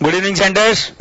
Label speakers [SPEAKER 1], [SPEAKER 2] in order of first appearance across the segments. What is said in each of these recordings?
[SPEAKER 1] Good evening, centers.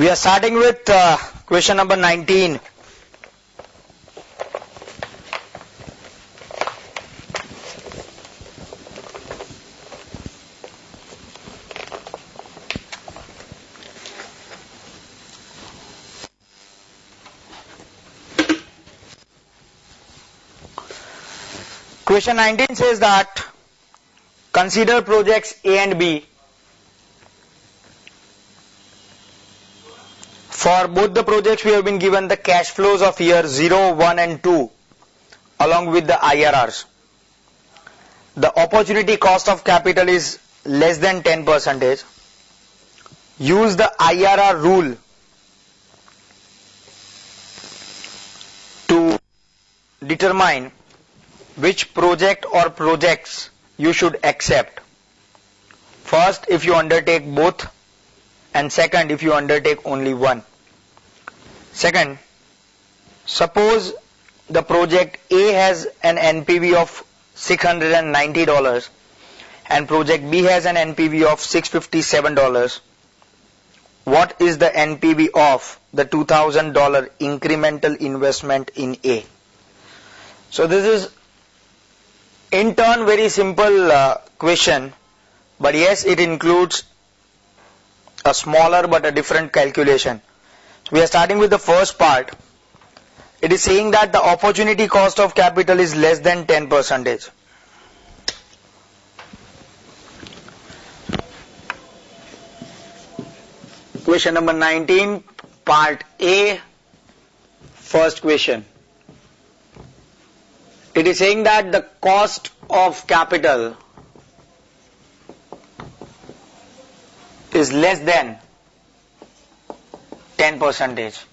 [SPEAKER 1] We are starting with question number 19. Question 19 says that consider projects A and B. For both the projects we have been given the cash flows of year 0, 1 and 2 along with the IRRs. The opportunity cost of capital is less than 10%. Use the IRR rule to determine which project or projects you should accept. First, if you undertake both, and second, if you undertake only one. Second, suppose the project A has an NPV of $690 and project B has an NPV of $657. What is the NPV of the $2,000 incremental investment in A? So this is in turn very simple question, but yes, it includes a smaller but a different calculation. We are starting with the first part. It is saying that the opportunity cost of capital is less than 10%. Question number 19, part A, first question. It is saying that the cost of capital is less than 10%.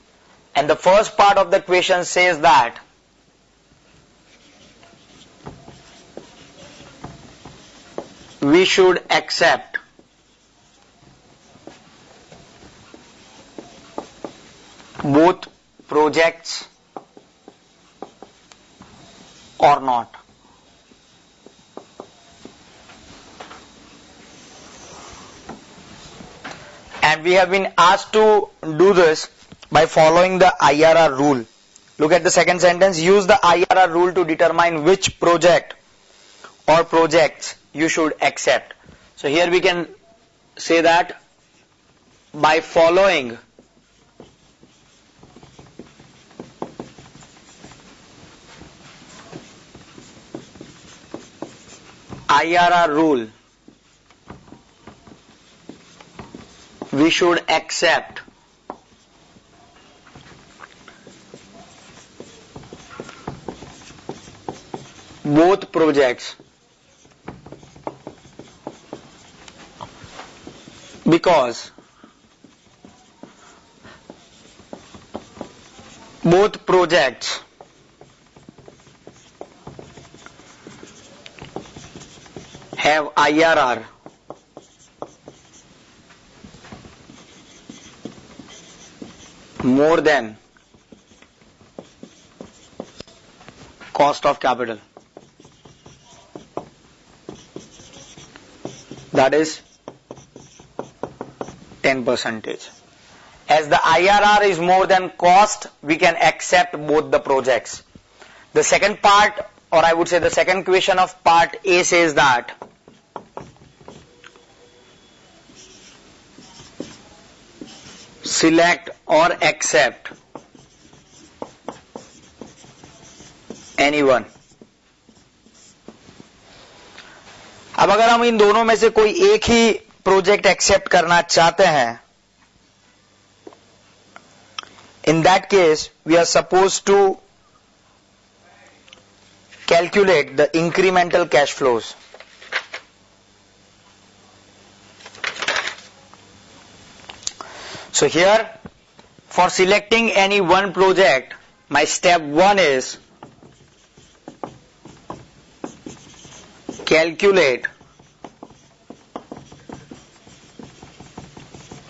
[SPEAKER 1] And the first part of the question says that we should accept both projects or not. And we have been asked to do this by following the IRR rule. Look at the second sentence. Use the IRR rule to determine which project or projects you should accept. So here we can say that by following IRR rule, we should accept both projects because both projects have IRR more than cost of capital. That is 10%. As the IRR is more than cost, we can accept both the projects. The second part, or I would say the second question of part A says that select or accept anyone. अब अगर हम इन दोनों में से कोई एक ही project accept करना चाहते हैं In that case, we are supposed to calculate the incremental cash flows. So here, for selecting any one project, my step 1 is calculate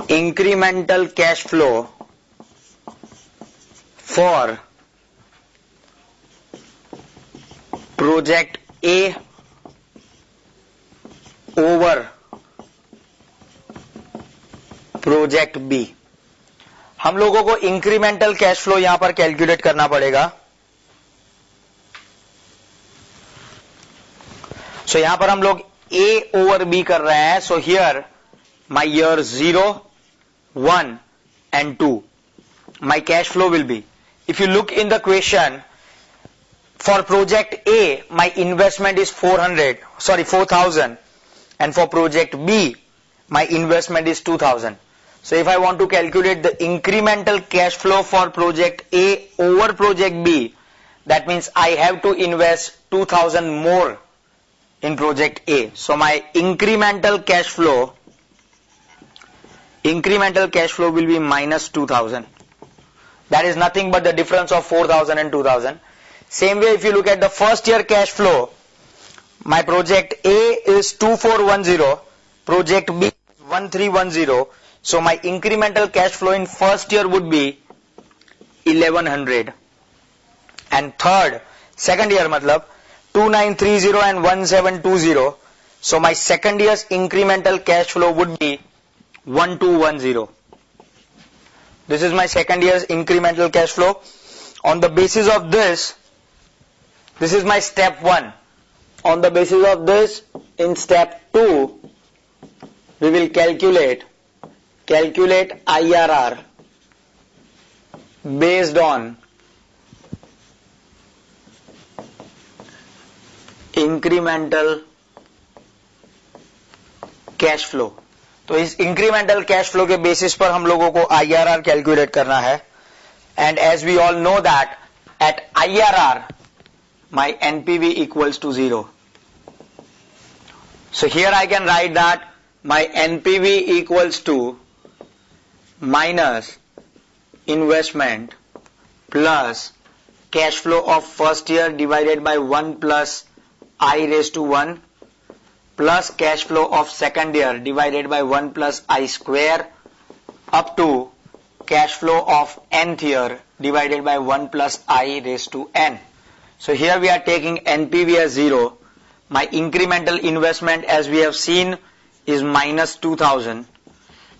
[SPEAKER 1] incremental cash flow for project A over project B. हम लोगों को incremental cash flow यहां पर calculate करना पड़ेगा. सो यहां पर हम लोग ए ओवर बी कर रहे हैं. So here my year 0, 1 and 2, my cash flow will be, if you look in the question, for project A my investment is 4,000, and for project B my investment is 2,000. So if I want to calculate the incremental cash flow for project A over project B, that means I have to invest 2,000 more in project A. So my incremental cash flow will be minus 2,000. That is nothing but the difference of 4,000 and 2,000. Same way, if you look at the first year cash flow, my project A is 2,410, project B is 1,310. So my incremental cash flow in first year would be 1,100. And second year matlab 2,930 and 1,720. So my second year's incremental cash flow would be 1,210. This is my second year's incremental cash flow. On the basis of this is my step 1. On the basis of this, in step 2, we will calculate IRR based on incremental cash flow. तो इस incremental cash flow के basis पर हम लोगों को IRR calculate करना है. And as we all know that at IRR my NPV equals to 0. So here I can write that my NPV equals to minus investment plus cash flow of first year divided by 1 plus I raised to 1 plus cash flow of second year divided by 1 plus I square up to cash flow of nth year divided by 1 plus I raised to n. So here we are taking NPV as 0. My incremental investment, as we have seen, is minus 2,000.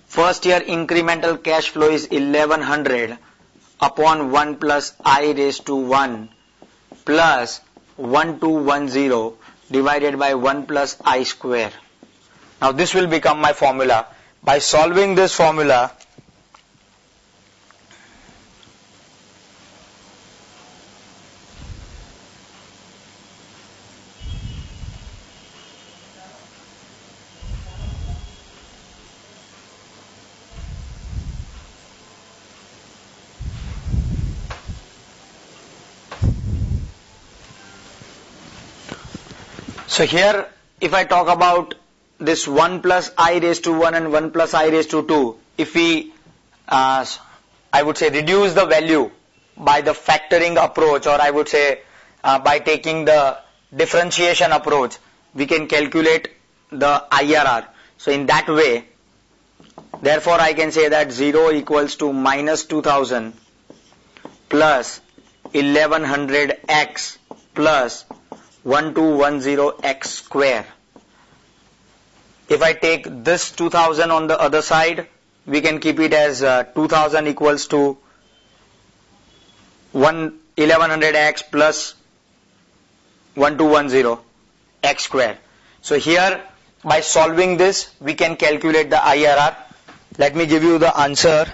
[SPEAKER 1] First year incremental cash flow is 1,100 upon 1 plus I raised to 1 plus 1,210 divided by 1 plus I square. Now this will become my formula. By solving this formula, so here if I talk about this 1 plus I raised to 1 and 1 plus I raised to 2, if we I would say reduce the value by the factoring approach, or I would say by taking the differentiation approach, we can calculate the IRR. So in that way, therefore I can say that 0 equals to minus 2,000 plus 1,100x plus 1,210x square. If I take this 2,000 on the other side, we can keep it as 2,000 equals to 1,100x plus 1,210x square. So here by solving this we can calculate the IRR. Let me give you the answer.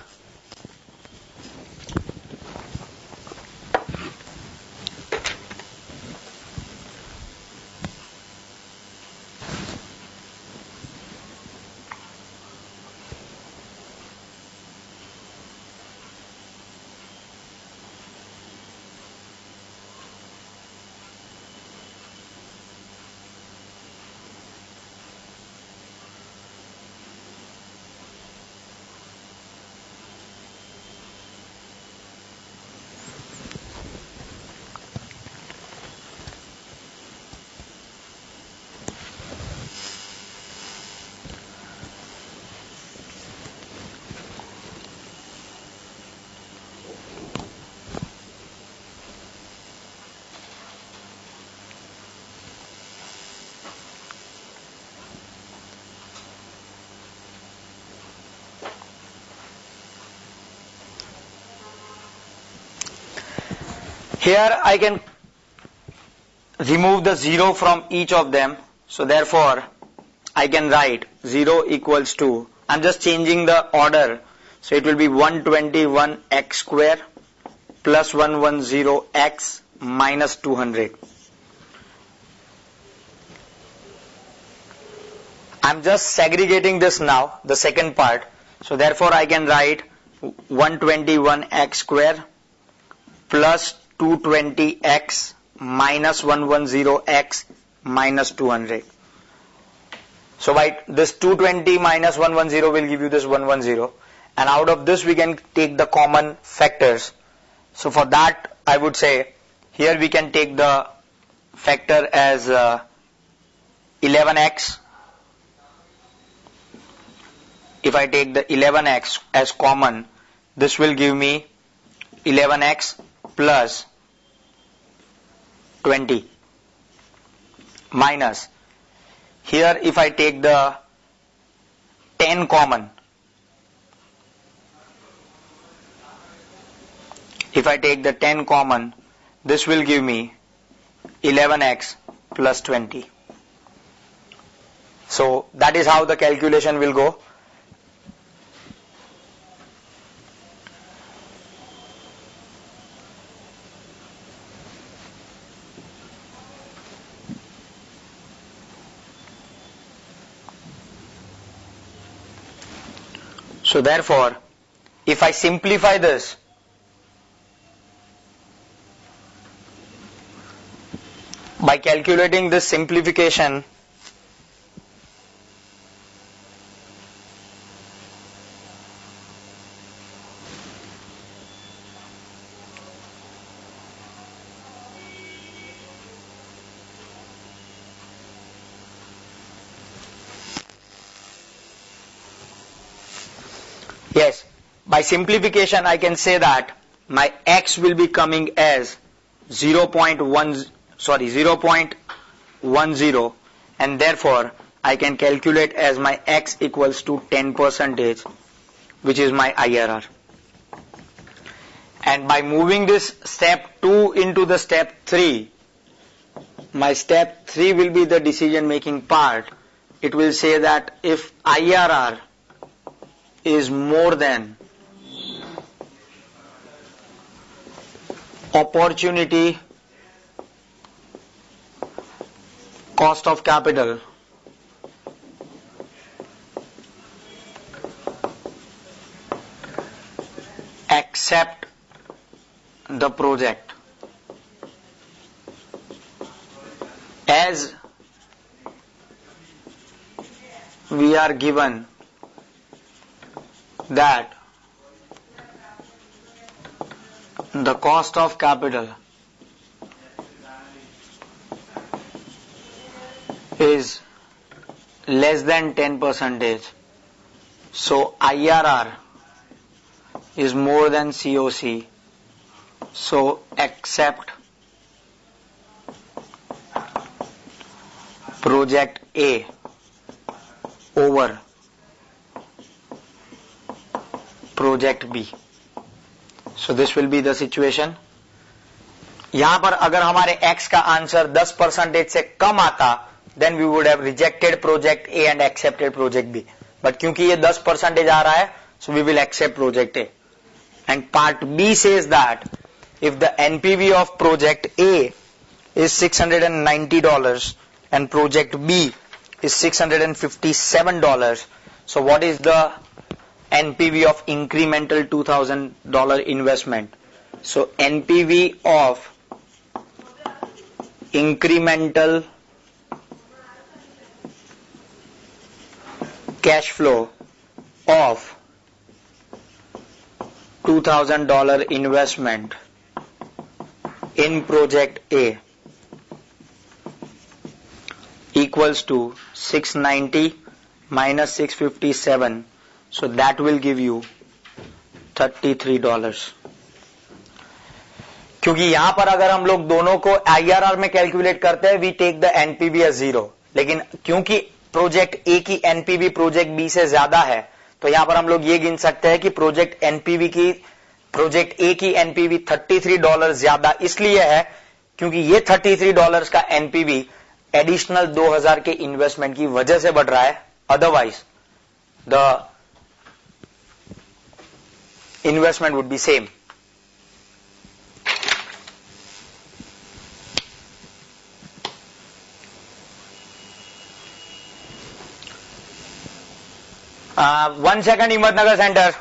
[SPEAKER 1] Here I can remove the 0 from each of them, so therefore I can write 0 equals to, I'm just changing the order, so it will be 121x square plus 110x minus 200. I'm just segregating this now, the second part, so therefore I can write 121x square plus 220x minus 110x minus 200. So by this 220 minus 110 will give you this 110, and out of this we can take the common factors. So for that I would say here we can take the factor as 11x. If I take the 11x as common, this will give me 11x plus 20 minus, here if I take the 10 common, this will give me 11x plus 20. So that is how the calculation will go. So therefore, if I simplify this, by calculating this simplification, yes, by simplification I can say that my x will be coming as 0.10, and therefore I can calculate as my x equals to 10%, which is my IRR. And by moving this step 2 into the step 3, my step 3 will be the decision making part. It will say that if IRR is more than opportunity cost of capital, accept the project. As we are given that the cost of capital is less than 10%, so IRR is more than COC, so accept project A over project B. So this will be the situation. यहां पर अगर हमारे x का answer 10% से कम आता, then we would have rejected project A and accepted project B. But क्योंकि ये 10% आ रहा है, so we will accept project A. And part B says that if the NPV of project A is $690 and project B is $657, so what is the NPV of incremental $2,000 investment? So NPV of incremental cash flow of $2,000 investment in project A equals to 690 minus 657, so that will give you $33. क्योंकि यहां पर अगर हम लोग दोनों को IRR में calculate करते हैं, we take the NPV as 0, लेकिन क्योंकि प्रोजेक्ट ए की NPV प्रोजेक्ट बी से ज्यादा है, तो यहां पर हम लोग ये गिन सकते हैं कि प्रोजेक्ट NPV की प्रोजेक्ट ए की एनपीवी $33 ज्यादा इसलिए है क्योंकि ये $33 का एनपीवी एडिशनल 2000 के इन्वेस्टमेंट की वजह से बढ़ रहा है, otherwise the investment would be same. One second, Himatnagar Center.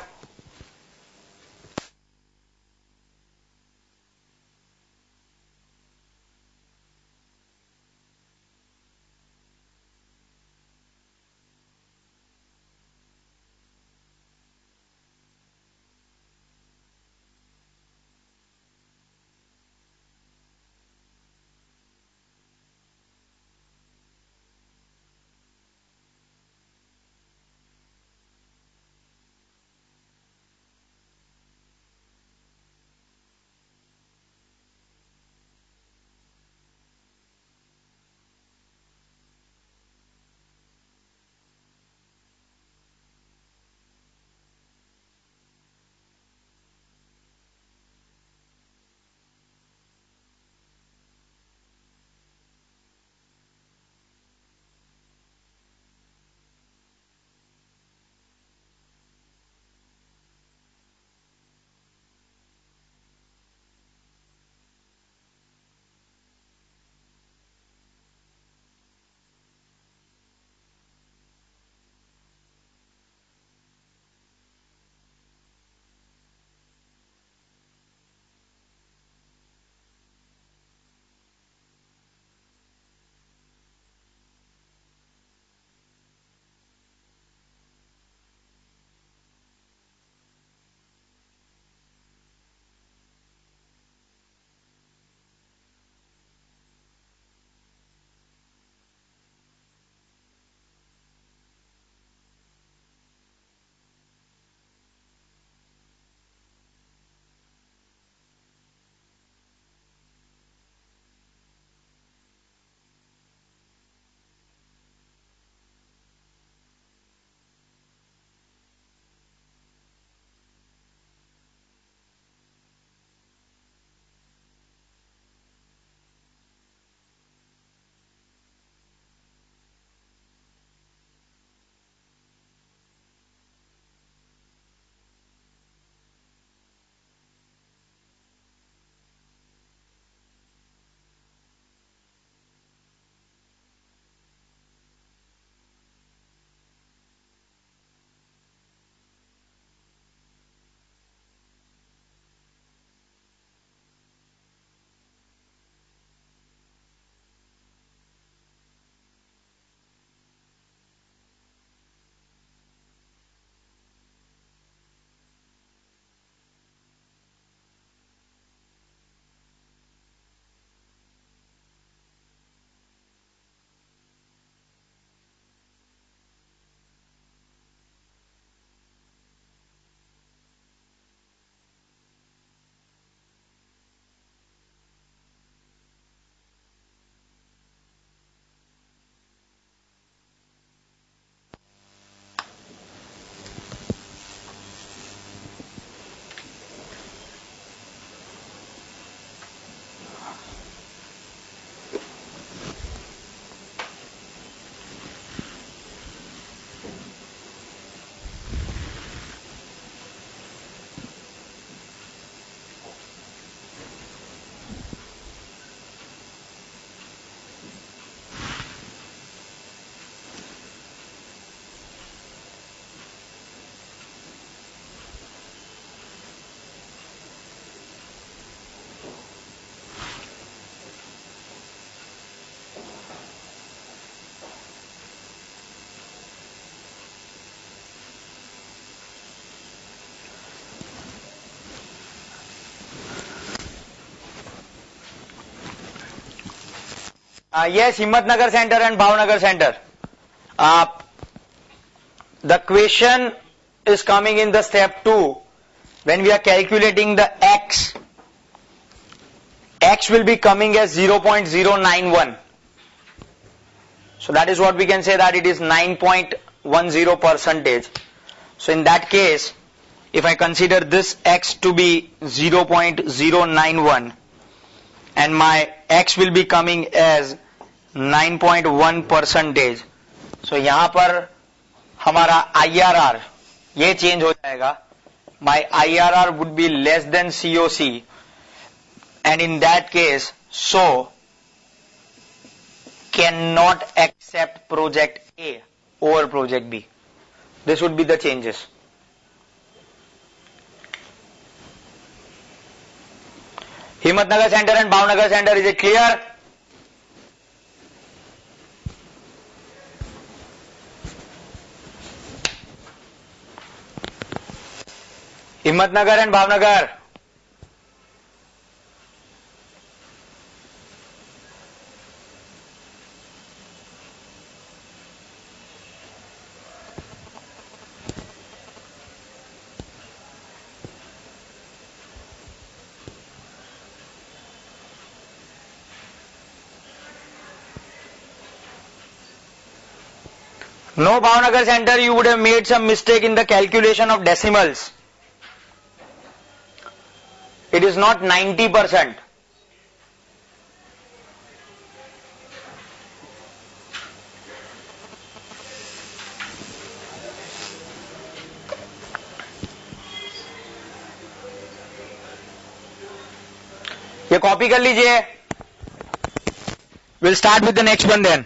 [SPEAKER 1] Yes, Himatnagar Center and Bhavnagar Center. The question is coming in the step 2. When we are calculating the x will be coming as 0.091. So that is what we can say, that it is 9.10%. So in that case, if I consider this x to be 0.091 and my x will be coming as 9.1 percentage, so यहाँ पर हमारा IRR ये change हो जाएगा. My IRR would be less than COC, and in that case, so cannot accept project A over project B. This would be the changes. Himatnagar Center and Bhavnagar Center, is it clear? Himatnagar and Bhavnagar. No, Bhavnagar Center, you would have made some mistake in the calculation of decimals. It is not 90%. ये copy कर लीजिए. We'll start with the next one then.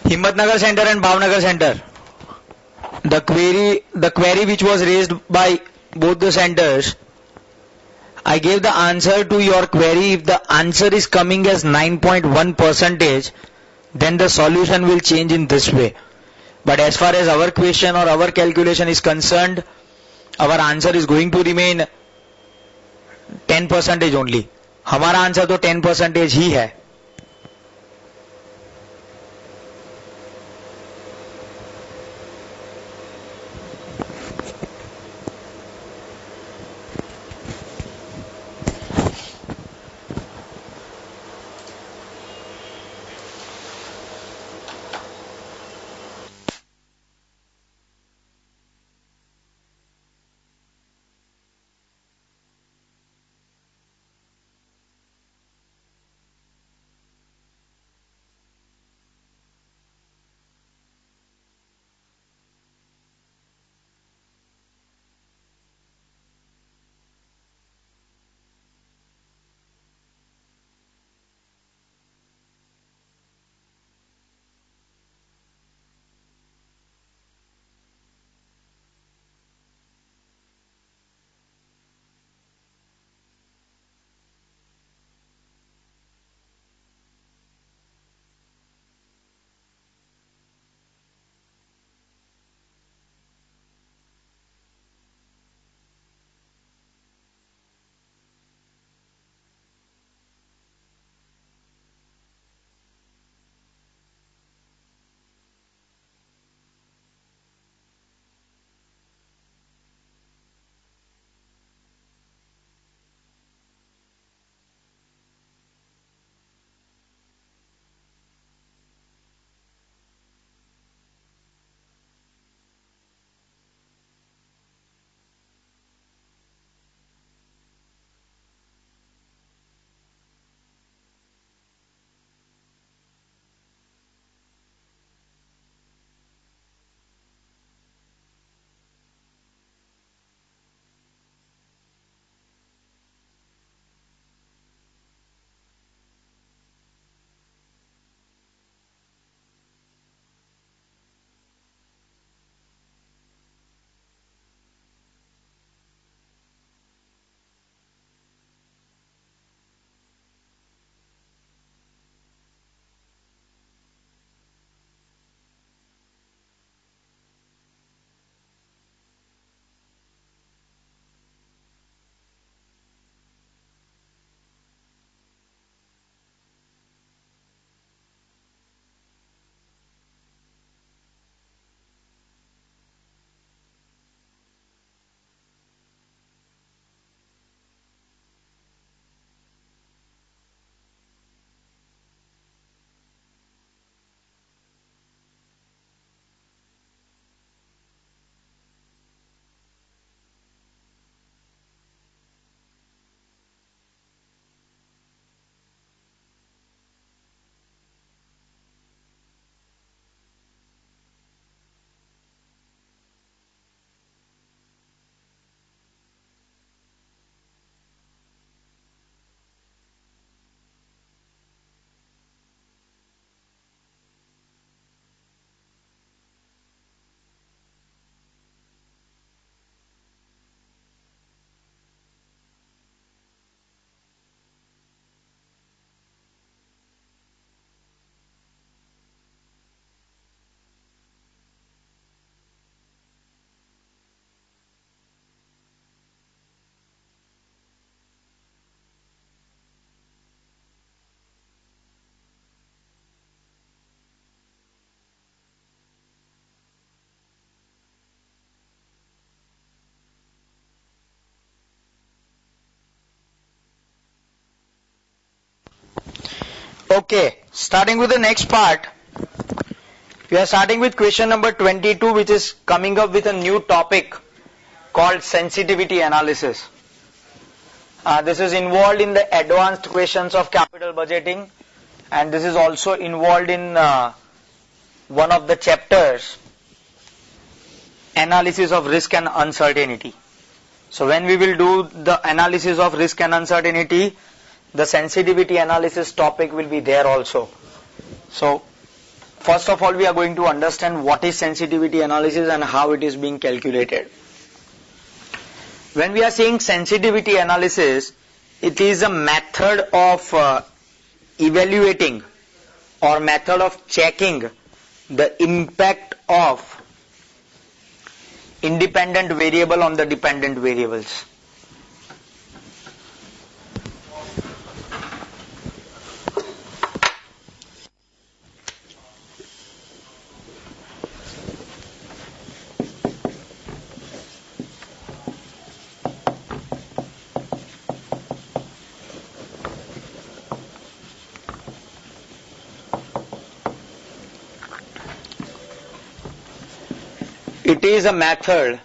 [SPEAKER 1] Himmatnagar Center and Bhavnagar Center. The query which was raised by both the centers, I gave the answer to your query. If the answer is coming as 9.1 percentage, then the solution will change in this way. But as far as our question or our calculation is concerned, our answer is going to remain 10 percentage only. हमारा answer तो 10 percentage ही है. Okay, starting with the next part, we are starting with question number 22, which is coming up with a new topic called sensitivity analysis. This is involved in the advanced questions of capital budgeting, and this is also involved in one of the chapters, analysis of risk and uncertainty. So when we will do the analysis of risk and uncertainty, the sensitivity analysis topic will be there also. So first of all we are going to understand what is sensitivity analysis and how it is being calculated. When we are saying sensitivity analysis, it is a method of evaluating or method of checking the impact of independent variable on the dependent variables. It is a method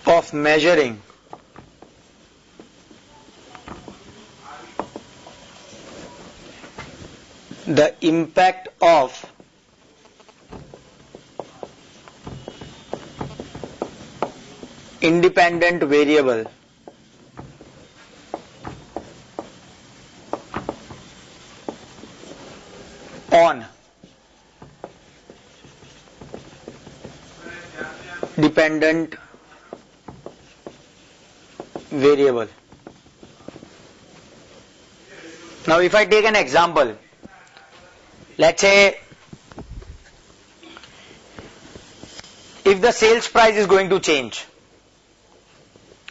[SPEAKER 1] of measuring the impact of independent variable on dependent variable. Now if I take an example, let's say if the sales price is going to change.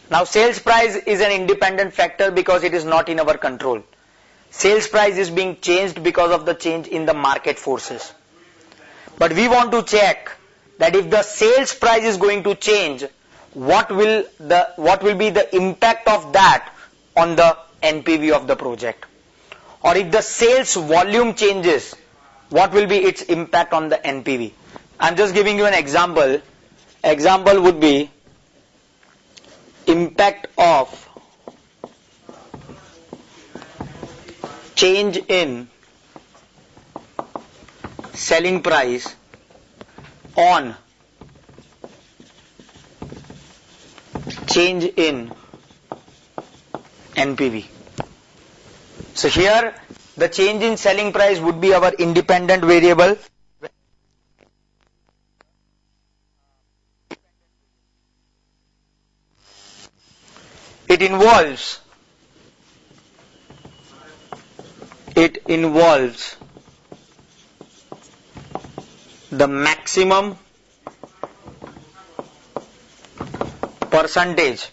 [SPEAKER 1] Now sales price is an independent factor because it is not in our control. Sales price is being changed because of the change in the market forces. But we want to check that if the sales price is going to change, what will be the impact of that on the NPV of the project? Or if the sales volume changes, what will be its impact on the NPV? I'm just giving you an example. Example would be impact of change in selling price on change in NPV. So here the change in selling price would be our independent variable. It involves the maximum percentage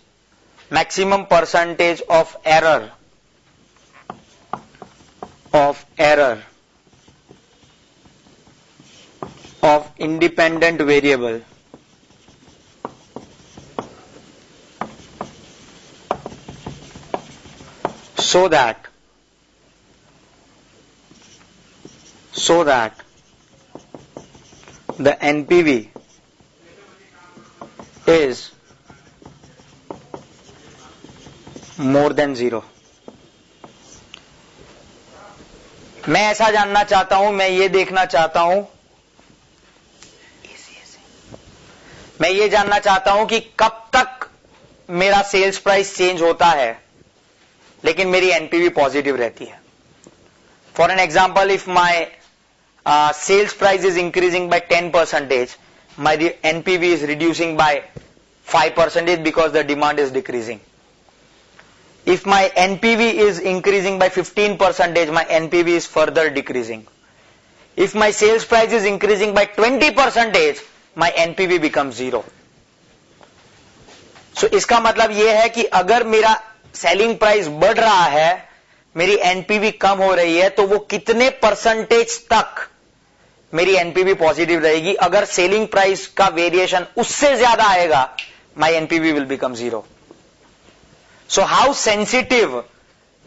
[SPEAKER 1] of error of independent variable so that the NPV is more than 0. मैं ऐसा जानना चाहता हूं, मैं ये देखना चाहता हूं, मैं ये जानना चाहता हूं कि कब तक मेरा सेल्स प्राइस चेंज होता है लेकिन मेरी एनपीवी पॉजिटिव रहती है. For an example, if my sales price is increasing by 10%, my NPV is reducing by 5% because the demand is decreasing. If my NPV is increasing by 15%, my NPV is further decreasing. If my sales price is increasing by 20%, my NPV becomes 0. So इसका मतलब ये है कि अगर मेरा selling price बढ़ रहा है, मेरी एनपीवी कम हो रही है, तो वो कितने परसेंटेज तक मेरी एनपीवी पॉजिटिव रहेगी? अगर सेलिंग प्राइस का वेरिएशन उससे ज्यादा आएगा, my NPV will become 0. So how sensitive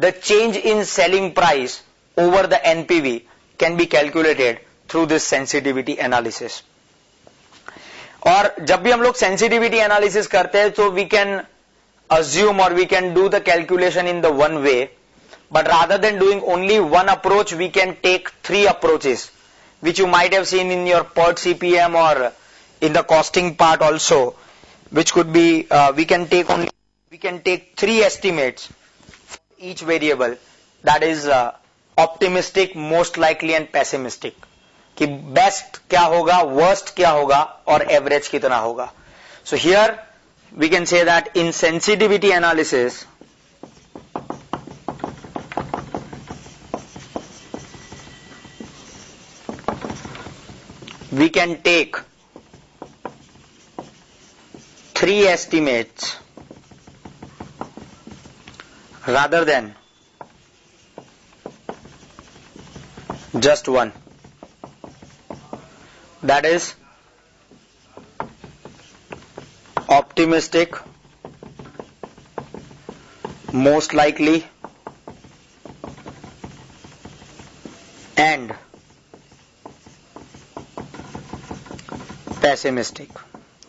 [SPEAKER 1] the change in selling price over the NPV can be calculated through this sensitivity analysis. और जब भी हम लोग सेंसिटिविटी एनालिसिस करते हैं तो we can assume or we can do the calculation in the one way, but rather than doing only one approach, we can take 3 approaches, which you might have seen in your PERT CPM or in the costing part also, which could be we can take 3 estimates for each variable, that is optimistic, most likely and pessimistic, कि best क्या होगा, worst क्या होगा और average कितना होगा. So here we can say that in sensitivity analysis we can take 3 estimates rather than just one. That is optimistic, most likely and pessimistic.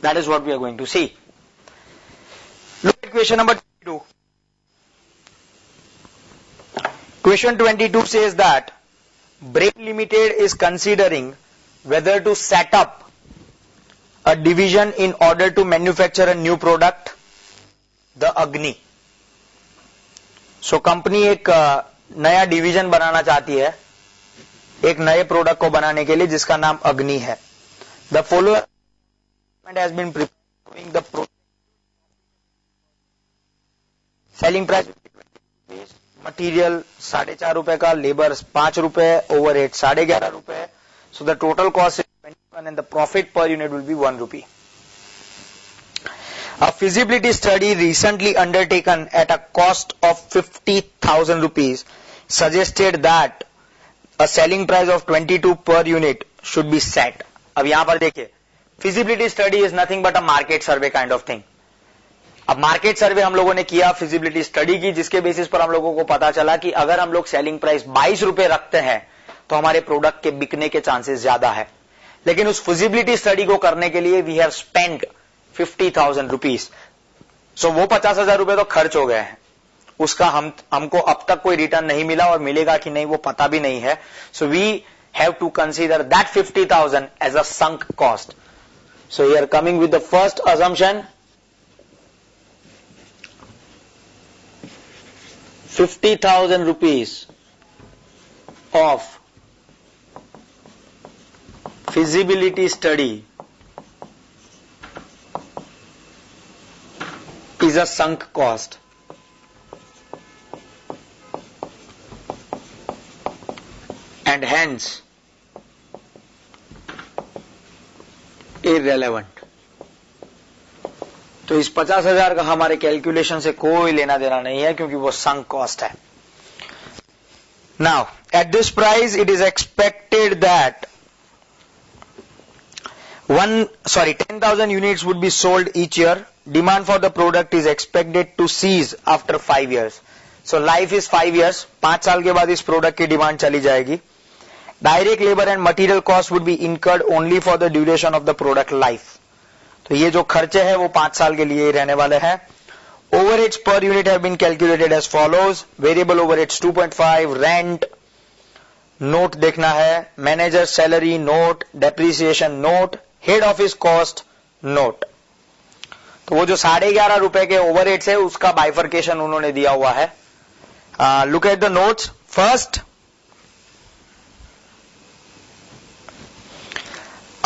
[SPEAKER 1] That is what we are going to see. Look at question number 22. Question 22 says that Brain Limited is considering whether to set up a division in order to manufacture a new product, the Agni. So company एक नया division बनाना चाहती है एक नए product को बनाने के लिए जिसका नाम अग्नि है. The following has been preparing the product. Selling price material 4.5 रुपए का, लेबर 5 रुपए, ओवरहेड 11.5 रुपए. So the total cost is 21 and the profit per unit will be 1 rupee. A feasibility study recently undertaken at a cost of 50,000 rupees suggested that a selling price of 22 per unit should be set. अब यहां पर देखिए, feasibility study is nothing but a market survey kind of thing. अब market सर्वे हम लोगों ने किया, feasibility study की, जिसके बेसिस पर हम लोगों को पता चला कि अगर हम लोग सेलिंग प्राइस 22 रुपए रखते हैं तो हमारे प्रोडक्ट के बिकने के चांसेस ज्यादा है. लेकिन उस फिजिबिलिटी स्टडी को करने के लिए वी हैव स्पेंड 50,000 रुपीज. सो वो 50,000 रुपए तो खर्च हो गए हैं, उसका हमको अब तक कोई रिटर्न नहीं मिला और मिलेगा कि नहीं वो पता भी नहीं है. So we have to consider that 50,000 as a sunk cost. So here coming with the first assumption, 50,000 rupees of feasibility study is a sunk cost. And hence irrelevant. तो इस 50,000 का हमारे कैलकुलेशन से कोई लेना देना नहीं है क्योंकि वो संक कॉस्ट है. Now at this price it is expected that 10,000 units would be sold each year. Demand for the product is expected to cease after 5 years. So life is 5 years. 5 साल के बाद इस प्रोडक्ट की demand चली जाएगी. Direct labor and material cost would be incurred only for the duration of the product life. तो ये जो खर्चे हैं वो 5 साल के लिए ही रहने वाले हैं. Overheads per unit have been calculated as follows. Variable overheads 2.5, rent note देखना है, manager salary note, depreciation note, head office cost note. तो वो जो 11.5 रुपए के ओवरहेड्स है उसका बाइफर्केशन उन्होंने दिया हुआ है. Look at the notes. First,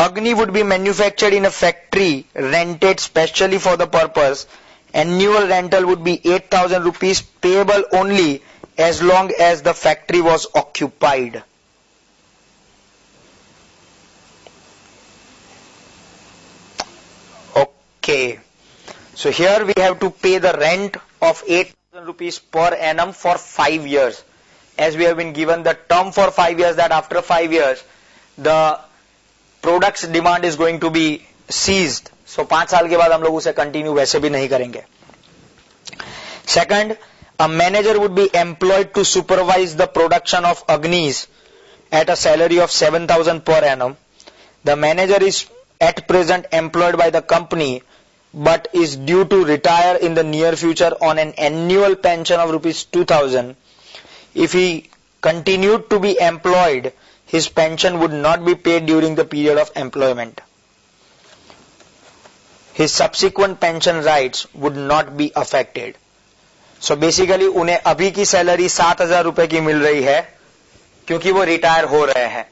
[SPEAKER 1] Agni would be manufactured in a factory rented specially for the purpose. Annual rental would be 8,000 rupees payable only as long as the factory was occupied. Okay. So here we have to pay the rent of 8,000 rupees per annum for 5 years. As we have been given the term for 5 years that after 5 years the products demand is going to be ceased. So 5 साल के बाद हम लोग उसे continue वैसे भी नहीं करेंगे. Second, a manager would be employed to supervise the production of Agnis at a salary of 7,000 per annum. The manager is at present employed by the company but is due to retire in the near future on an annual pension of rupees 2,000. If he continued to be employed, his pension would not be paid during the period of employment. His subsequent pension rights would not be affected. So basically उन्हें अभी की salary 7,000 रुपए की मिल रही है क्योंकि वो retire हो रहे हैं।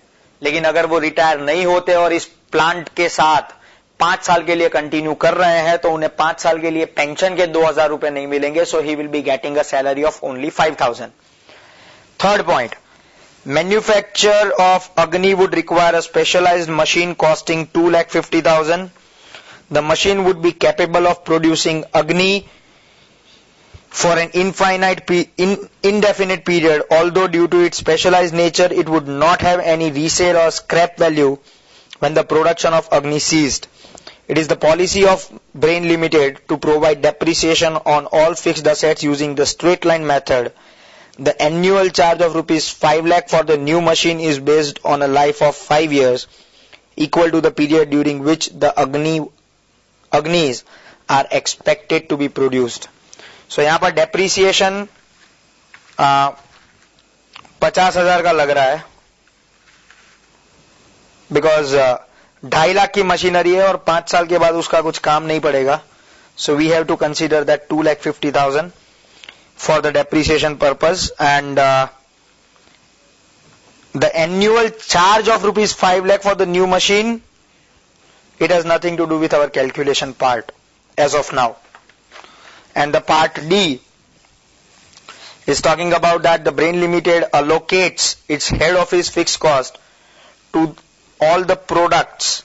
[SPEAKER 1] लेकिन अगर वो रिटायर नहीं होते और इस प्लांट के साथ 5 साल के लिए कंटिन्यू कर रहे हैं तो उन्हें 5 साल के लिए पेंशन के 2000 रुपए नहीं मिलेंगे, so he will be getting a salary of only 5000. Third point, manufacture of Agni would require a specialized machine costing 2,50,000. The machine would be capable of producing Agni for an indefinite period, although due to its specialized nature it would not have any resale or scrap value when the production of Agni ceased. It is the policy of Brain Limited to provide depreciation on all fixed assets using the straight line method. The annual charge of rupees 5 lakh for the new machine is based on a life of 5 years, equal to the period during which the Agnis are expected to be produced. So यहाँ पर depreciation 50,000 का लग रहा है, because 2.5 lakh की machinery है और 5 साल के बाद उसका कुछ काम नहीं पड़ेगा. So we have to consider that 2,50,000 for the depreciation purpose, and the annual charge of rupees 5 lakh for the new machine, it has nothing to do with our calculation part as of now. And the part D is talking about that the Brain Limited allocates its head office fixed cost to all the products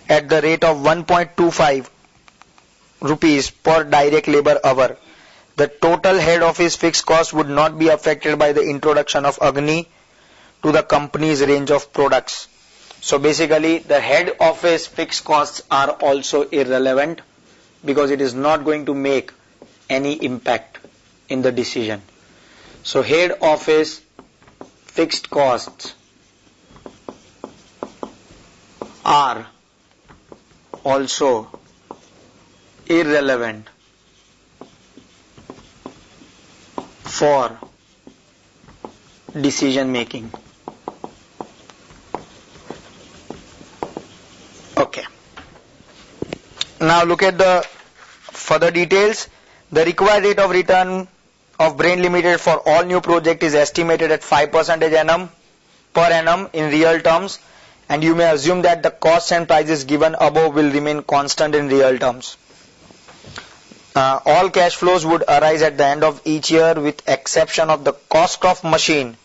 [SPEAKER 1] at the rate of 1.25 rupees per direct labor hour. The total head office fixed cost would not be affected by the introduction of Agni to the company's range of products. So basically the head office fixed costs are also irrelevant because it is not going to make any impact in the decision. So head office fixed costs are also irrelevant for decision making. Okay. Now look at the further details. The required rate of return of Brain Limited for all new project is estimated at 5% per annum in real terms, and you may assume that the costs and prices given above will remain constant in real terms. All cash flows would arise at the end of each year with exception of the cost of machine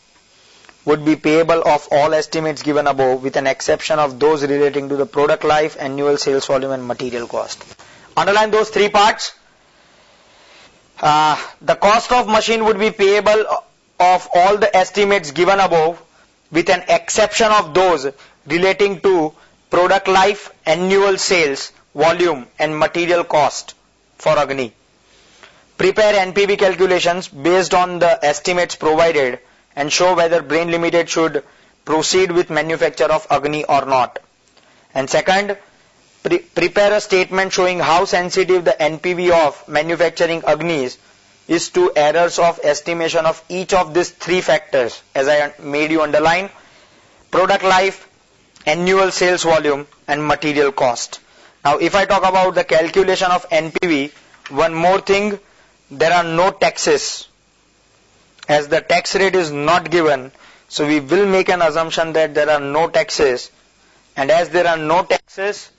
[SPEAKER 1] would be payable of all estimates given above with an exception of those relating to the product life, annual sales volume and material cost. Underline those three parts. The cost of machine would be payable of all the estimates given above with an exception of those relating to product life, annual sales volume and material cost for Agni. Prepare NPV calculations based on the estimates provided and show whether Brain Limited should proceed with manufacture of Agni or not. And second, prepare a statement showing how sensitive the NPV of manufacturing Agnis is to errors of estimation of each of these three factors as I made you underline: product life, annual sales volume and material cost. Now if I talk about the calculation of NPV, one more thing, there are no taxes. As the tax rate is not given, so we will make an assumption that there are no taxes, and as there are no taxes,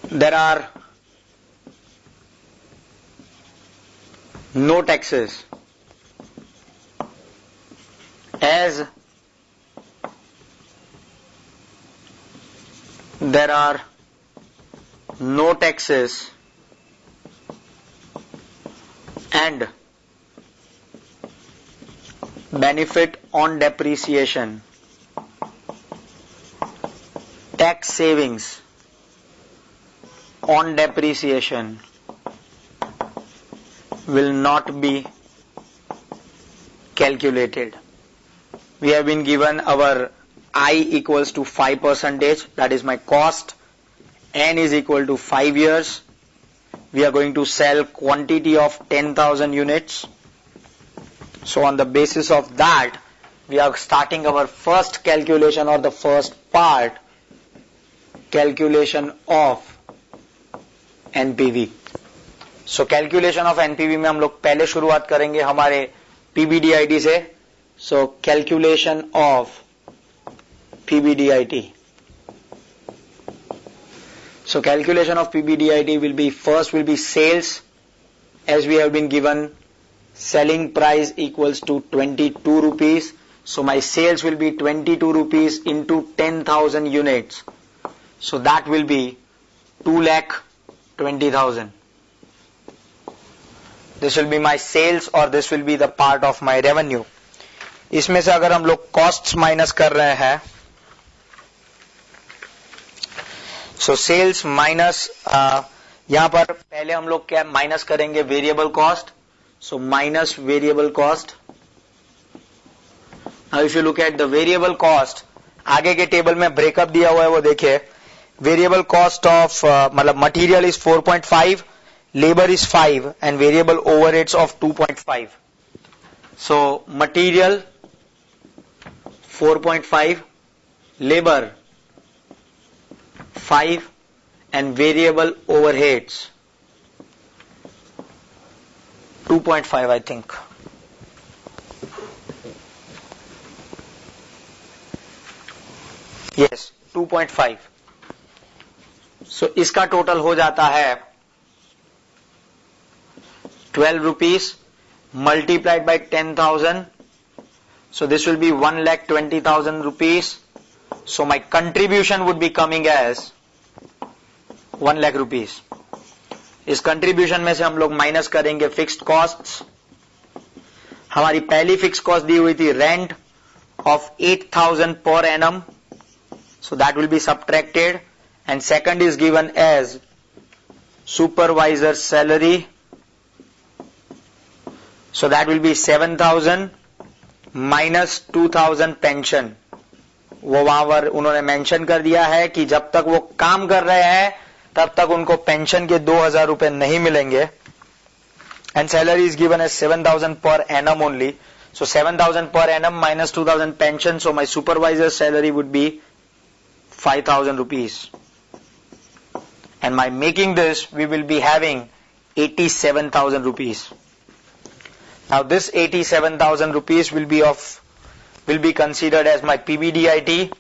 [SPEAKER 1] there are no taxes. As there are no taxes and benefit on depreciation, tax savings on depreciation will not be calculated. We have been given our I equals to 5%, that is my cost. N is equal to 5 years. We are going to sell quantity of 10,000 units. So on the basis of that, we are starting our first calculation, or the first part, calculation of NPV. So calculation of NPV में हम लोग पहले शुरुआत करेंगे हमारे PBDIT से. So calculation of PBDIT. So calculation of PBDIT will be, first will be sales, as we have been given selling price equals to 22 rupees. So my sales will be 22 rupees into 10,000 units. So that will be 2,20,000. This will be my sales or this will be the part of my revenue. इसमें से अगर हम लोग costs minus कर रहे हैं, so sales minus यहाँ पर पहले हम लोग क्या माइनस करेंगे, variable cost. So minus variable cost. Now if you look at the variable cost, आगे के टेबल में ब्रेकअप दिया हुआ है वो देखिए. वेरिएबल कॉस्ट ऑफ मतलब material is 4.5, labour is 5 and variable overheads of 2.5. So material 4.5, labour 5 and variable overheads 2.5 I think. Yes, 2.5. So इसका टोटल हो जाता है 12 rupees multiplied by 10,000. So this will be 1,20,000 rupees. So my contribution would be coming as 1 lakh rupees. इस contribution में से हम लोग minus करेंगे फिक्स्ड कॉस्ट्स. हमारी पहली फिक्स कॉस्ट दी हुई थी rent of 8,000 per annum. So that will be subtracted and second is given as supervisor salary. So that will be 7,000 minus 2,000 pension. वो वहां पर उन्होंने मेंशन कर दिया है कि जब तक वो काम कर रहे हैं तब तक उनको पेंशन के 2,000 रुपए नहीं मिलेंगे. And salary is given as 7,000 per annum only. So 7,000 per annum minus 2,000 pension. So my supervisor salary would be 5,000 rupees. And by making this, we will be having 87,000 rupees. Now this 87,000 rupees will be considered as my PBDIT.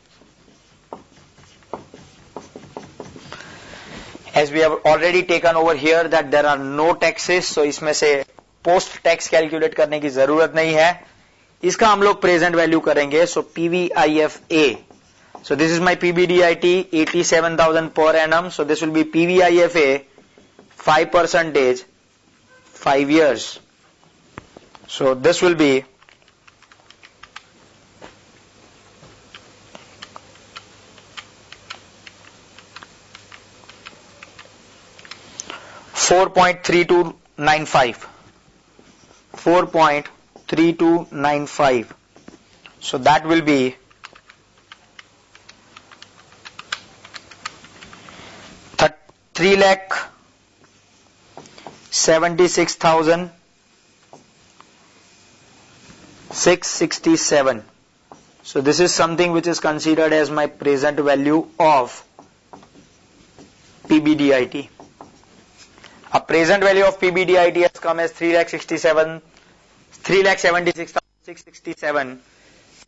[SPEAKER 1] As we have already taken over here that there are no taxes, so इसमें से post tax calculate करने की जरूरत नहीं है. इसका हम लोग present value करेंगे. So PVIFA. So this is my PBDIT 87,000 per annum. So this will be PVIFA 5%, 5 years. So this will be 4.3295. 4.3295. So that will be 3,76,667. So this is something which is considered as my present value of PBDIT. A present value of PBDIT has come as 3,76,667.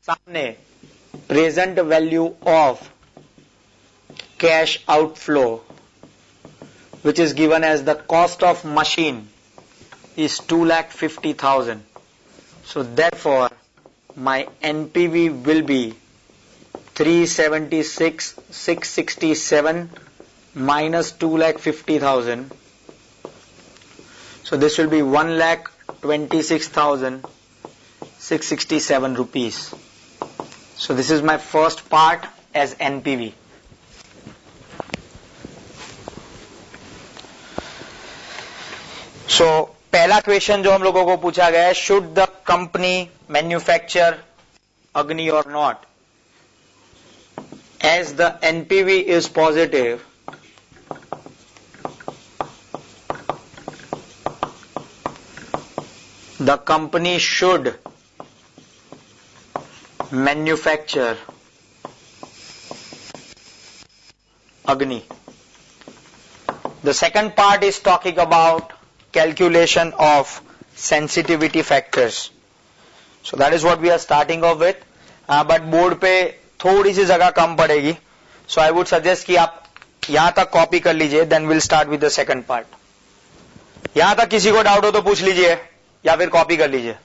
[SPEAKER 1] सामने present value of cash outflow, which is given as the cost of machine, is 2,50,000. So therefore my NPV will be 376,667 minus 2,50,000. So this will be 1,26,667 rupees. So this is my first part as NPV. So पहला question जो हम लोगों को पूछा गया है, should the company manufacture Agni और not? As the NPV is positive, the company should manufacture Agni. The second part is talking about calculation of sensitivity factors. So that is what we are starting off with. But board पे थोड़ी सी जगह कम पड़ेगी. So I would suggest कि आप यहां तक copy कर लीजिए, then we'll start with the second part. यहां तक किसी को डाउट हो तो पूछ लीजिए या फिर कॉपी कर लीजिए.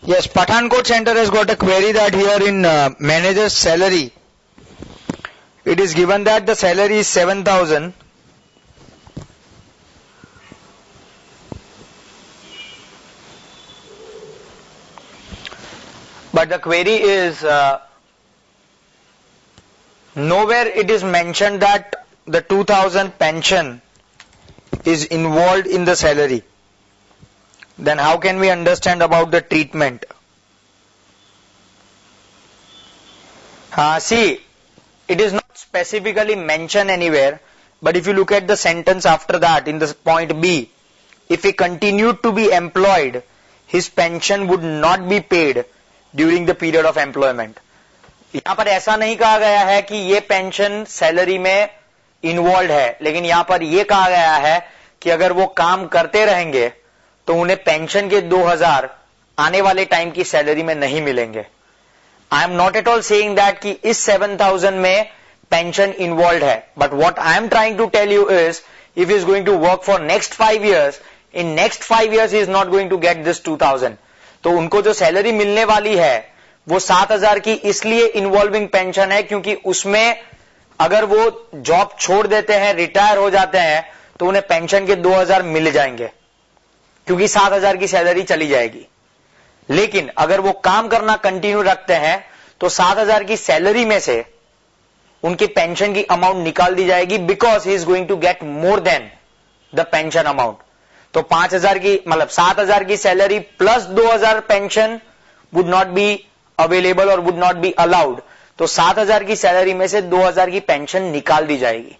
[SPEAKER 1] Yes, Pathankot Center has got a query that here in manager's salary, it is given that the salary is 7,000. But the query is nowhere it is mentioned that the 2,000 pension is involved in the salary. Then how can we understand about the treatment? See, it is not specifically mentioned anywhere, but if you look at the sentence after that in the point B, if he continued to be employed, his pension would not be paid during the period of employment. यहाँ पर ऐसा नहीं कहा गया है कि ये pension salary में इन्वॉल्व है, लेकिन यहाँ पर ये कहा गया है कि अगर वो काम करते रहेंगे तो उन्हें पेंशन के 2000 आने वाले टाइम की सैलरी में नहीं मिलेंगे. I am not at all saying that कि इस 7000 में पेंशन इन्वॉल्व है, but what I am trying to tell you is if is going to work for next 5 years, in next 5 years he is not going to get this 2000. तो उनको जो salary मिलने वाली है वो 7000 की इसलिए इन्वॉल्विंग पेंशन है क्योंकि उसमें अगर वो जॉब छोड़ देते हैं, रिटायर हो जाते हैं, तो उन्हें पेंशन के 2000 मिल जाएंगे क्योंकि 7000 की सैलरी चली जाएगी. लेकिन अगर वो काम करना कंटिन्यू रखते हैं तो 7000 की सैलरी में से उनकी पेंशन की अमाउंट निकाल दी जाएगी because he is going to get more than the pension amount. तो 5000 की मतलब 7000 की salary plus 2000 pension would not be available और वुड नॉट बी अलाउड. तो 7000 की सैलरी में से 2000 की पेंशन निकाल दी जाएगी.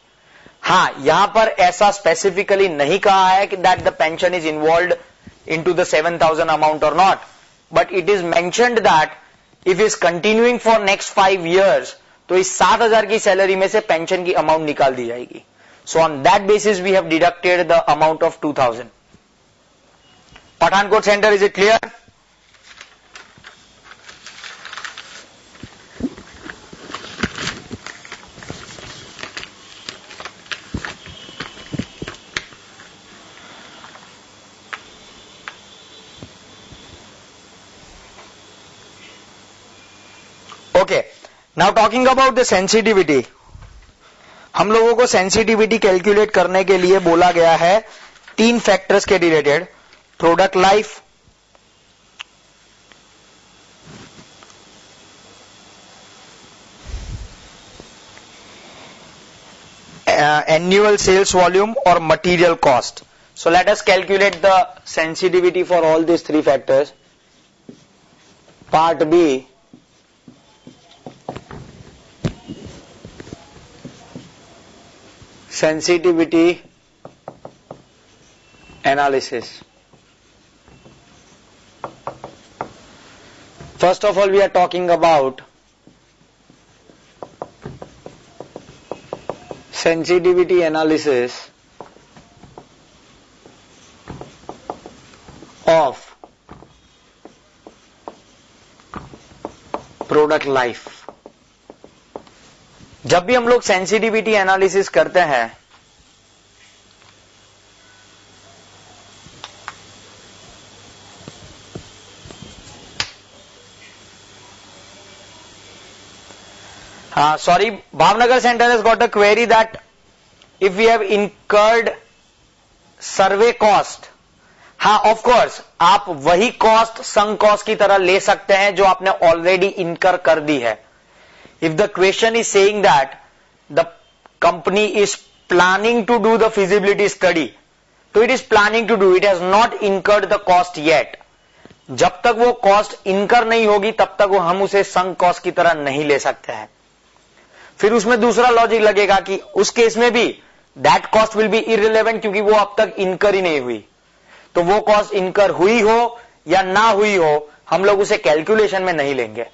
[SPEAKER 1] हाँ, यहां पर ऐसा स्पेसिफिकली नहीं कहा है कि that the pension is involve into the 7000 amount or not, but it is mentioned that if is continuing for next 5 years तो इस 7000 की सैलरी में से पेंशन की अमाउंट निकाल दी जाएगी. So on that basis we have deducted the amount of 2000. Pathankot Center, is it clear? Okay, now talking about the sensitivity. हम लोगों को सेंसिटिविटी कैलकुलेट करने के लिए बोला गया है 3 फैक्टर्स के related: product life, annual sales volume और material cost. So let us calculate the sensitivity for all these 3 factors. Part B, sensitivity analysis. First of all, we are talking about sensitivity analysis of product life. जब भी हम लोग sensitivity analysis करते हैं sorry, Bhavnagar Center has got a query that if we have incurred survey cost, हाँ of course आप वही cost sunk cost की तरह ले सकते हैं जो आपने ऑलरेडी इनकर कर दी है. If the question is saying that the company is planning to do the feasibility study, तो it is planning to do, it has not incurred the cost yet. जब तक वो कॉस्ट इनकर नहीं होगी तब तक वो हम उसे संक कॉस्ट की तरह नहीं ले सकते हैं. फिर उसमें दूसरा लॉजिक लगेगा कि उस केस में भी that cost will be irrelevant क्योंकि वो अब तक इनकर ही नहीं हुई. तो वो कॉस्ट इनकर हुई हो या ना हुई हो हम लोग उसे कैलकुलेशन में नहीं लेंगे,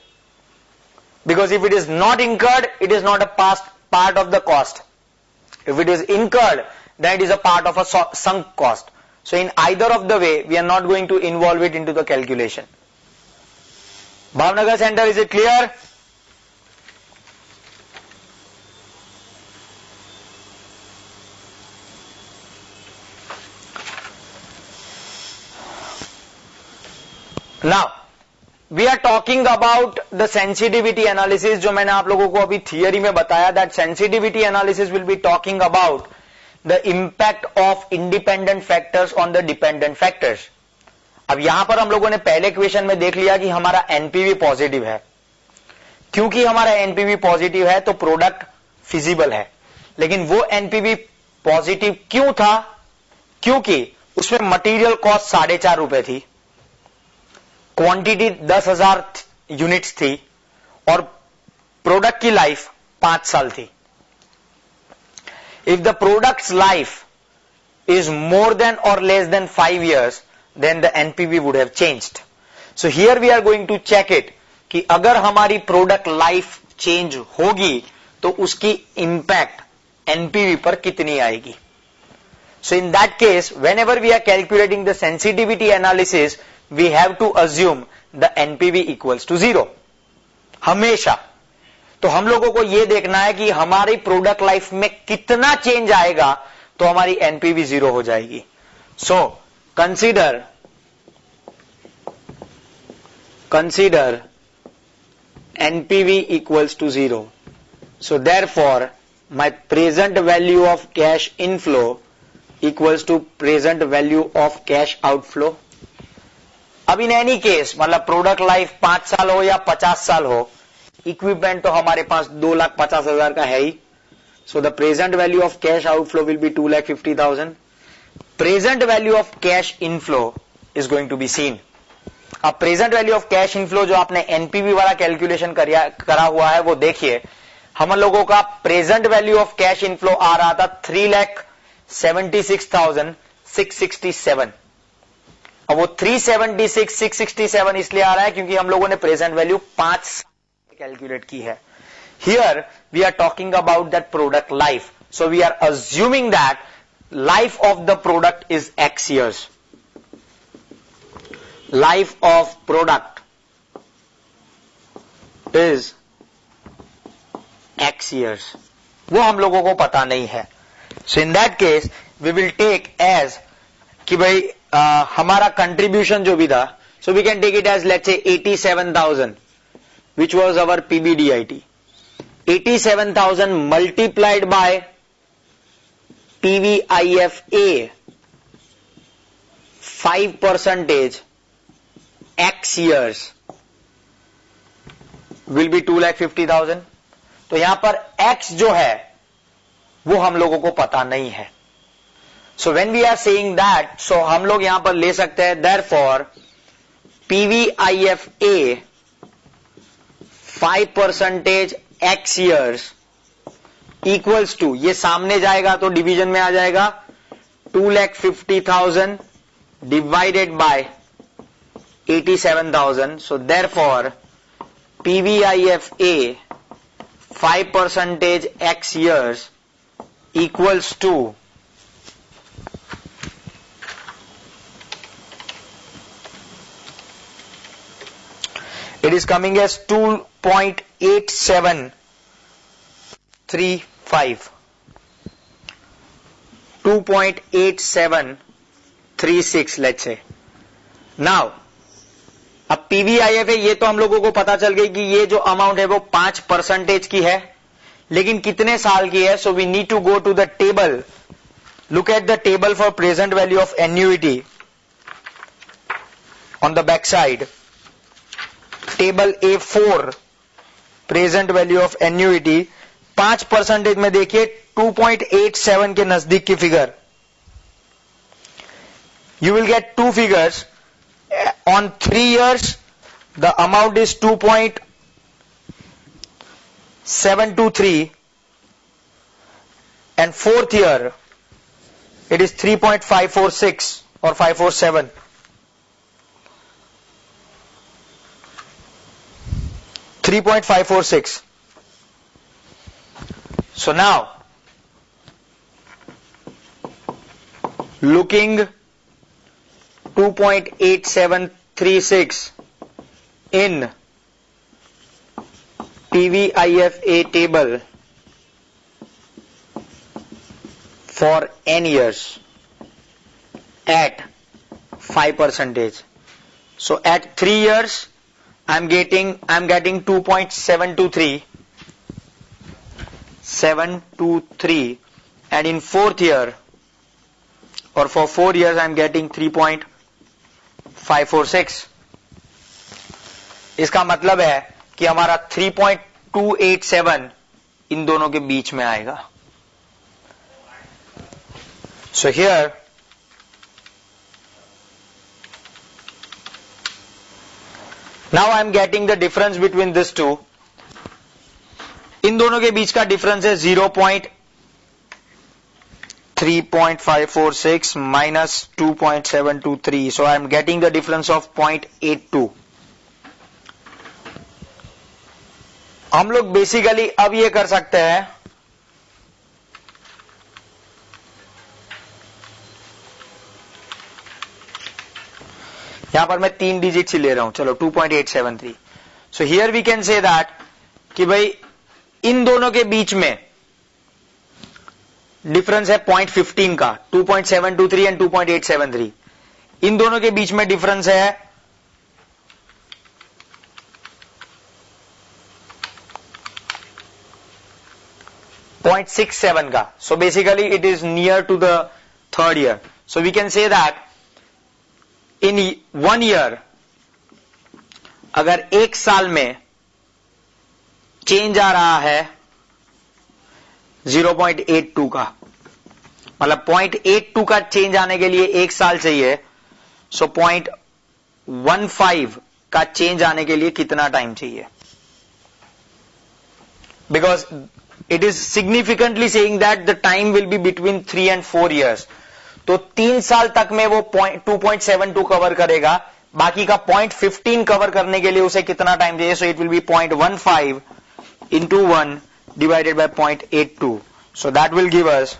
[SPEAKER 1] because if it is not incurred it is not a part of the cost. If it is incurred then it is a part of a sunk cost. So in either of the way we are not going to involve it into the calculation. Bhavnagar center, is it clear? Now, we are talking about the sensitivity analysis, जो मैंने आप लोगों को अभी theory में बताया, that sensitivity analysis will be talking about the impact of independent factors on the dependent factors. अब यहां पर हम लोगों ने पहले क्वेश्चन में देख लिया कि हमारा एनपीवी पॉजिटिव है। क्योंकि हमारा एनपीवी पॉजिटिव है तो प्रोडक्ट फिजिबल है, लेकिन वो एनपीवी पॉजिटिव क्यों था? क्योंकि उसमें मटेरियल कॉस्ट 4.5 रुपए थी, क्वांटिटी 10,000 यूनिट्स थी और प्रोडक्ट की लाइफ 5 साल थी। If the products life is more than और less than 5 years, then the NPV would have changed. So here we are going to check it कि अगर हमारी प्रोडक्ट लाइफ चेंज होगी तो उसकी इंपैक्ट एनपीवी पर कितनी आएगी। So in that case, whenever we are calculating the sensitivity analysis, we have to assume the NPV equals to 0 हमेशा। तो हम लोगों को यह देखना है कि हमारी प्रोडक्ट लाइफ में कितना चेंज आएगा तो हमारी एनपीवी 0 हो जाएगी। सो consider NPV equals to 0. So therefore my present value of cash inflow equals to present value of cash outflow. अब इन एनी केस मतलब प्रोडक्ट लाइफ 5 साल हो या 50 साल हो, इक्विपमेंट तो हमारे पास 2,50,000 का है ही। So the present value of cash outflow will be 2,50,000। Present value of cash inflow is going to be seen. अब present value of cash inflow जो आपने एनपीवी वाला कैलकुलेशन करा हुआ है वो देखिए, हम लोगों का present value of cash inflow आ रहा था 3,76,667। अब वो 376,667 इसलिए आ रहा है क्योंकि हम लोगों ने प्रेजेंट वैल्यू 5 कैलकुलेट की है। Here we are talking about that product life, so we are assuming that life of the product is X years. Life of product is X years. वो हम लोगों को पता नहीं है। So in that case we will take as कि भाई हमारा contribution जो भी था, so we can take it as let's say 87,000 which was our PBDIT. 87,000 multiplied by PVIFA 5% X years will be 2,50,000। तो यहां पर X जो है वो हम लोगों को पता नहीं है। So when we are saying that, so हम लोग यहां पर ले सकते हैं therefore PVIFA 5% X years equals to, ये सामने जाएगा तो डिवीजन में आ जाएगा 2,50,000 divided by 87,000। So therefore PVIFA 5% X years equals to it is coming as 2.8735 2.8736 let's say। now अब PVIFA ये तो हम लोगों को पता चल गई कि ये जो अमाउंट है वो 5% की है, लेकिन कितने साल की है। So we need to go to the table, look at the table for present value of annuity on the back side. Table A4 present value of annuity 5% में देखिए 2.87 के नजदीक की figure. You will get to figures on 3 years the amount is 2.723 and 4th year it is 3.546 or 547। 3.546। so now looking 2.8736 in PVIFA table for n years at 5%. So at 3 years I'm getting 2.723, and in fourth year or for 4 years I'm getting 3.546. इसका मतलब है कि हमारा 3.287 इन दोनों के बीच में आएगा. So here now I am getting the difference between these two. इन दोनों के बीच का डिफरेंस है 0.3.546 minus 2.723. So I am getting the difference of 0.82. हम लोग बेसिकली अब ये कर सकते हैं, यहां पर मैं 3 डिजिट ही ले रहा हूं, चलो 2.873. So here we can say that कि भाई इन दोनों के बीच में डिफरेंस है 0.15 का, 2.723 एंड 2.873. इन दोनों के बीच में डिफरेंस है 0.67 का. So basically it is near to the third year. So we can say that in 1 year अगर एक साल में चेंज आ रहा है 0.82 का, मतलब 0.82 का चेंज आने के लिए एक साल चाहिए. सो 0.15 का चेंज आने के लिए कितना टाइम चाहिए? Because it is significantly saying that the time will be between 3 and 4 years. तो 3 साल तक में वो 2.72 कवर करेगा, बाकी का 0.15 कवर करने के लिए उसे कितना टाइम चाहिए? So it will be 0.15 into 1 divided by 0.82. So that will give us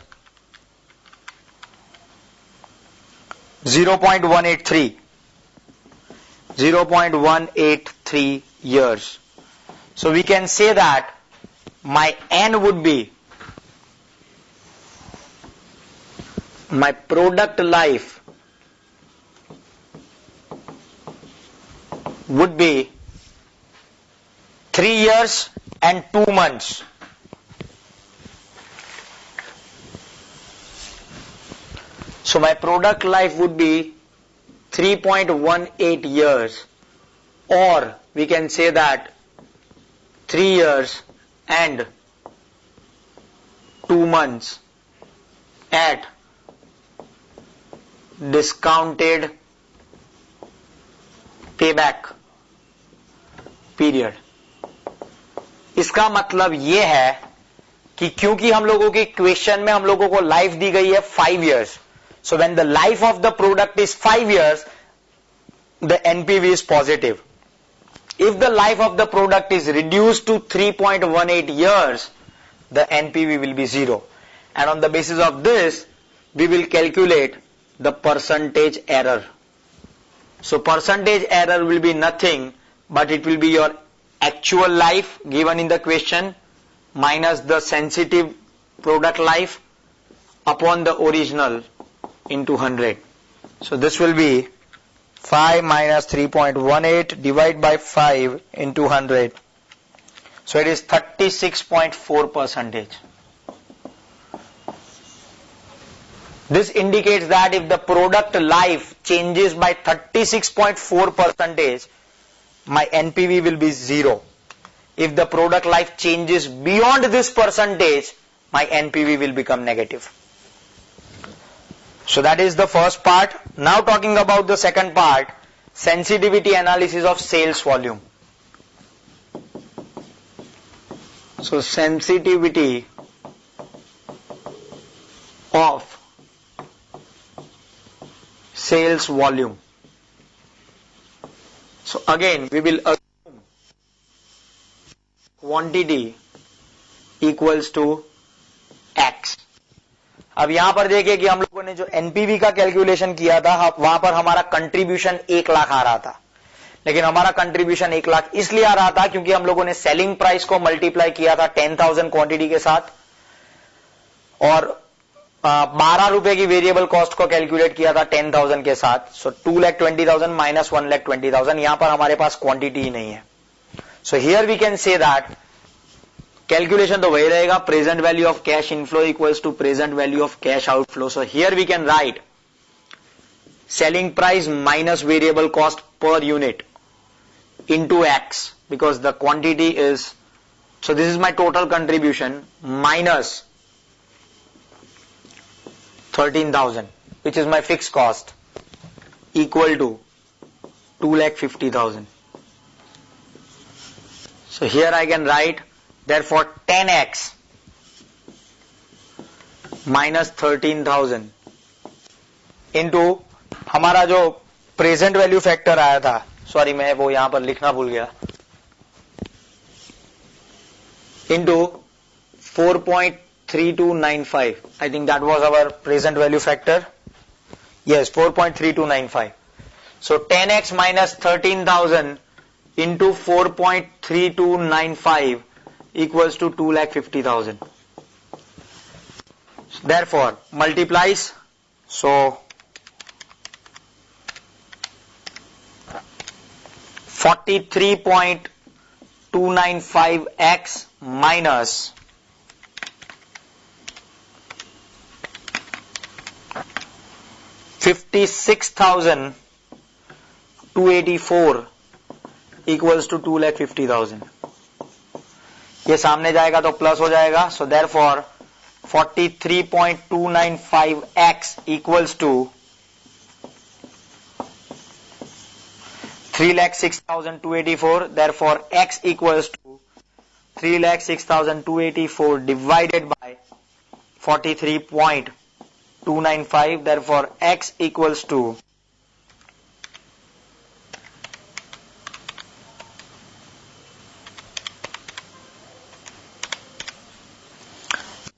[SPEAKER 1] 0.183 years. So we can say that my n would be, my product life would be 3 years and 2 months. So my product life would be 3.18 years, or we can say that 3 years and 2 months at discounted payback period. इसका मतलब यह है कि क्योंकि हम लोगों के question में हम लोगों को लाइफ दी गई है 5 years. So when the life of the product is 5 years, the NPV is positive. If the life of the product is reduced to 3.18 years, the NPV will be 0. And on the basis of this, we will calculate the percentage error. So percentage error will be nothing, but it will be your actual life given in the question minus the sensitive product life upon the original into 100. So this will be 5 minus 3.18 divided by 5 into 100. So it is 36.4%. This indicates that if the product life changes by 36.4%, my NPV will be 0. If the product life changes beyond this percentage, my NPV will become negative. So that is the first part. Now talking about the second part, sensitivity analysis of sales volume. So sensitivity of sales volume. So again we will assume quantity equals to X. अब यहां पर देखिए कि हम लोगों ने जो NPV का कैलकुलेशन किया था वहां पर हमारा कंट्रीब्यूशन 1 लाख आ रहा था, लेकिन हमारा कंट्रीब्यूशन 1 लाख इसलिए आ रहा था क्योंकि हम लोगों ने सेलिंग प्राइस को मल्टीप्लाई किया था 10,000 क्वांटिटी के साथ, और 12 रुपए की वेरिएबल कॉस्ट को कैलकुलेट किया था 10,000 के साथ. So 2,20,000 minus 1,20,000. यहां पर हमारे पास क्वांटिटी ही नहीं है. So here we can say that calculation तो वही रहेगा, present value of cash inflow equals to present value of cash outflow. So here we can write selling price minus variable cost per unit into X, because the quantity is, so this is my total contribution minus 13,000 which is my fixed cost equal to 2,50,000. So here I can write therefore 10x minus 13,000 into हमारा जो present value factor आया था, sorry मैं वो यहां पर लिखना भूल गया, into 4.3295. I think that was our present value factor. Yes, 4.3295. So 10x minus 13,000 into 4.3295 equals to 2,50,000. Therefore multiplies, so 43.295x minus 56,284 equals to 2,50,000. ये सामने जाएगा तो प्लस हो जाएगा. So therefore 43.295x equals to 3,06,284. Therefore, x equals to 3,06,284 divided by 43.295. Therefore, x equals to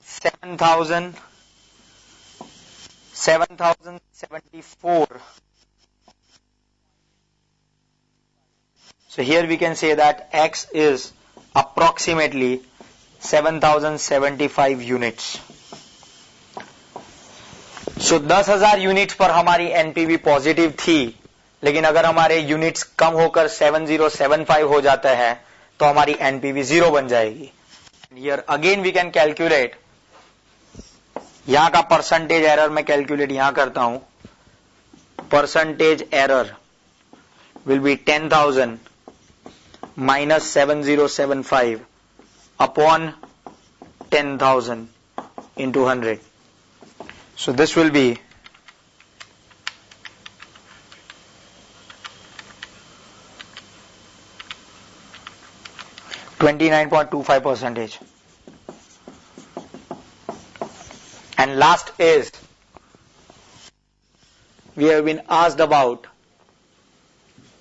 [SPEAKER 1] 7,074. So here we can say that X is approximately 7,075 units. So 10,000 units पर हमारी NPV positive थी, लेकिन अगर हमारे यूनिट्स कम होकर 7075 हो जाता है तो हमारी एनपीवी 0 बन जाएगी. Here again we can calculate, यहां का परसेंटेज एरर मैं कैलकुलेट यहां करता हूं. Percentage error will be 10,000 minus 7075 upon 10,000 into 100. So this will be 29.25%. And last is, we have been asked about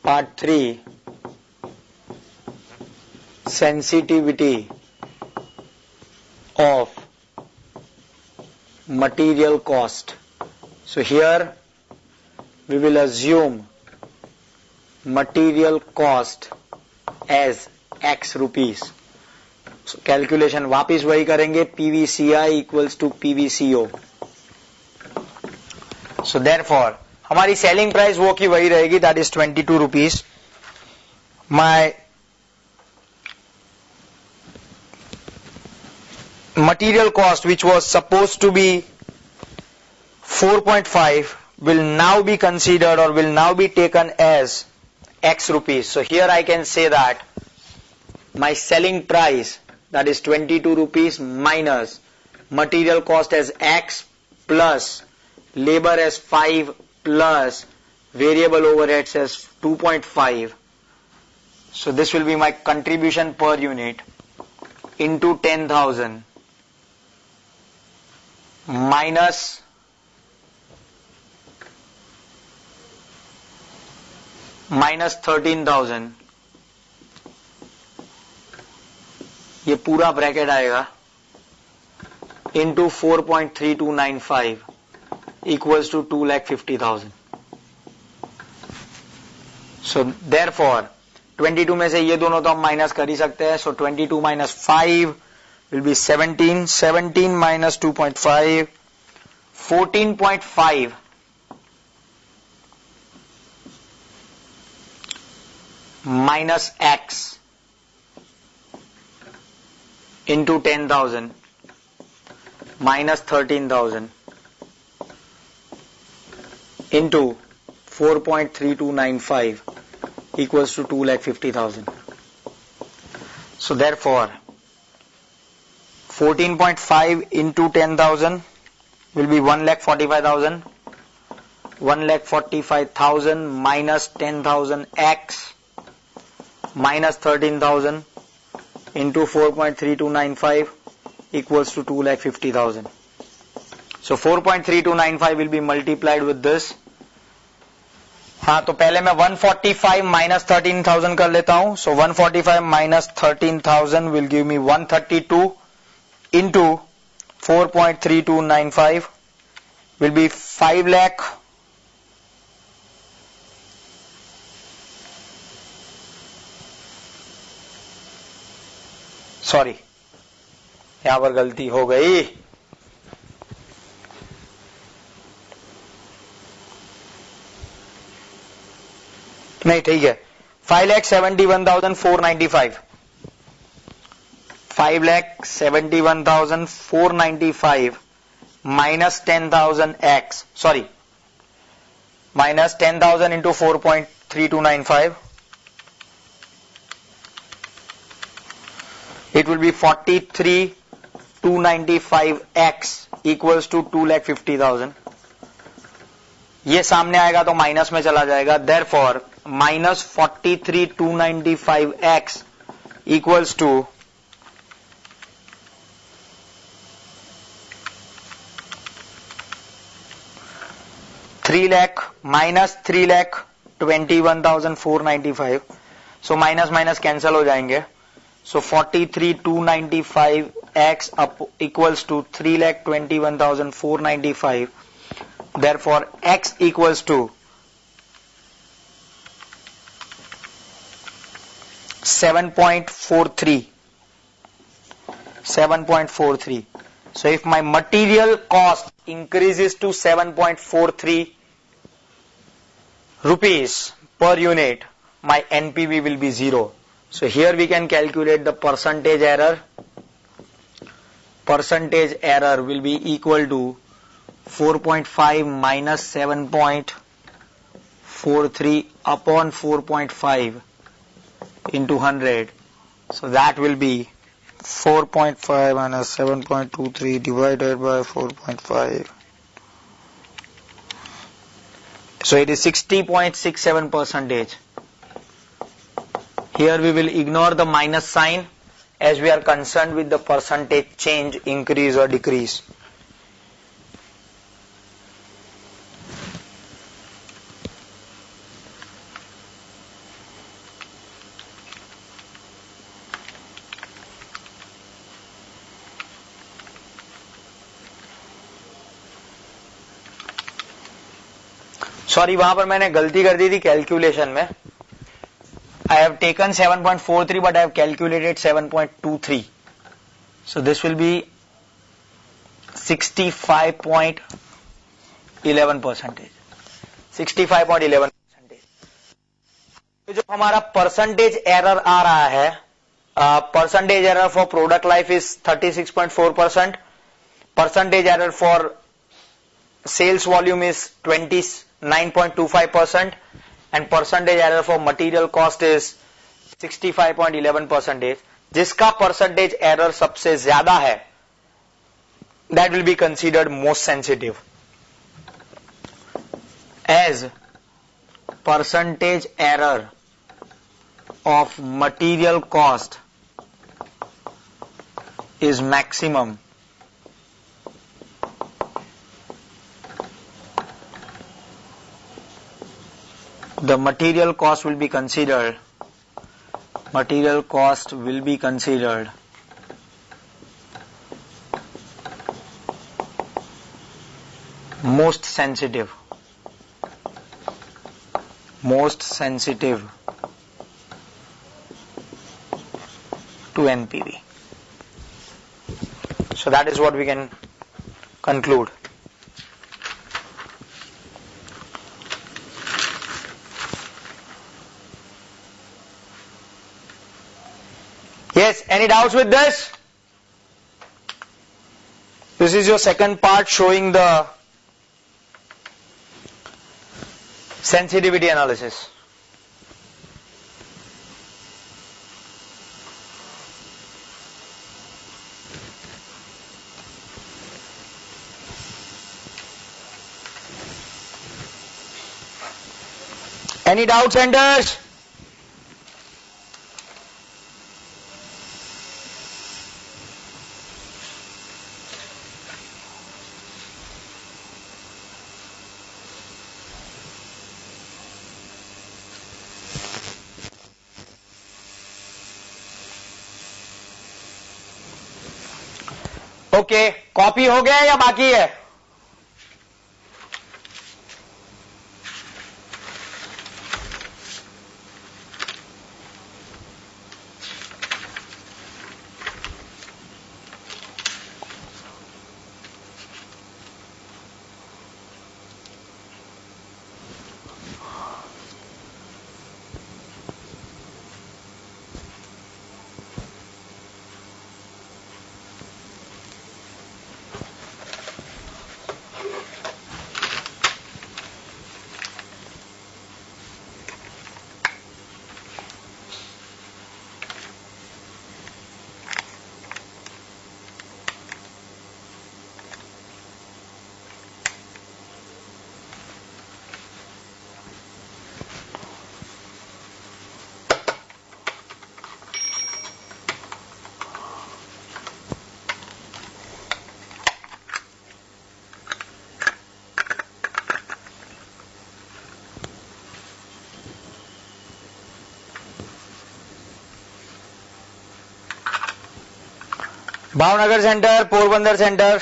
[SPEAKER 1] part 3, sensitivity of material cost. So here we will assume material cost as X rupees. So calculation वापिस वही करेंगे, PVCI equals to PVCO. So therefore हमारी selling price वो की वही रहेगी, that is 22 rupees. My material cost, which was supposed to be 4.5, will now be considered or will now be taken as X rupees. So here I can say that my selling price, that is 22 rupees minus material cost as X plus labor as 5 plus variable overheads as 2.5. So this will be my contribution per unit into 10,000 minus minus 13,000. ये पूरा bracket आएगा into 4.3295 equals to 2,50,000. So therefore 22 में से ये दोनों तो हम minus कर ही सकते हैं. So 22 minus 5 will be 17. 17 minus 2.5 14.5 minus X into 10,000 minus 13,000 into 4.3295 equals to 2,50,000. So therefore 14.5 into 10,000 will be 1,45,000. 1,45,000 minus 10,000 X minus 13,000 into 4.3295 equals to 2,50,000. So 4.3295 will be multiplied with this. हाँ, तो पहले मैं 145 minus 13,000 कर लेता हूं. So 145 minus 13,000 will give me 132 into 4.3295 will be 5 lakh. Sorry, यहां पर गलती हो गई. नहीं, ठीक है. 5,71,495. 5,71,495 minus 10,000 X. Sorry, minus 10,000 into 4.3295. It will be 43,295X equals to 2,50,000. ये सामने आएगा तो माइनस में चला जाएगा. Therefore, minus 43,295X equals to 3 lakh minus 3 lakh 21,495. So minus minus cancel हो जाएंगे. So 43,295X up equals to 3,21,495. Therefore, X equals to 7.43. 7.43. So if my material cost increases to 7.43 rupees per unit, my NPV will be 0. So here we can calculate the percentage error. Percentage error will be equal to 4.5 minus 7.43 upon 4.5 into 100. So that will be 4.5 minus 7.23 divided by 4.5. So it is 60.67%. Here we will ignore the minus sign as we are concerned with the percentage change, increase or decrease. Sorry, वहां पर मैंने गलती कर दी थी calculation में. I have taken 7.43 but I have calculated 7.23. So this will be 65.11%. 65.11%. जो हमारा percentage error आ रहा है, percentage error for product life is 36.4%. Percentage error for sales volume is 29.25%. and percentage error for material cost is 65.11%. जिसका percentage error सबसे ज्यादा है, that will be considered most sensitive. As percentage error of material cost is maximum, the material cost will be considered most sensitive to NPV. So that is what we can conclude. Yes, any doubts with this? This is your second part showing the sensitivity analysis. Any doubt centers? Okay, copy हो गया या बाकी है? Bhavnagar centre, Porbandar centre,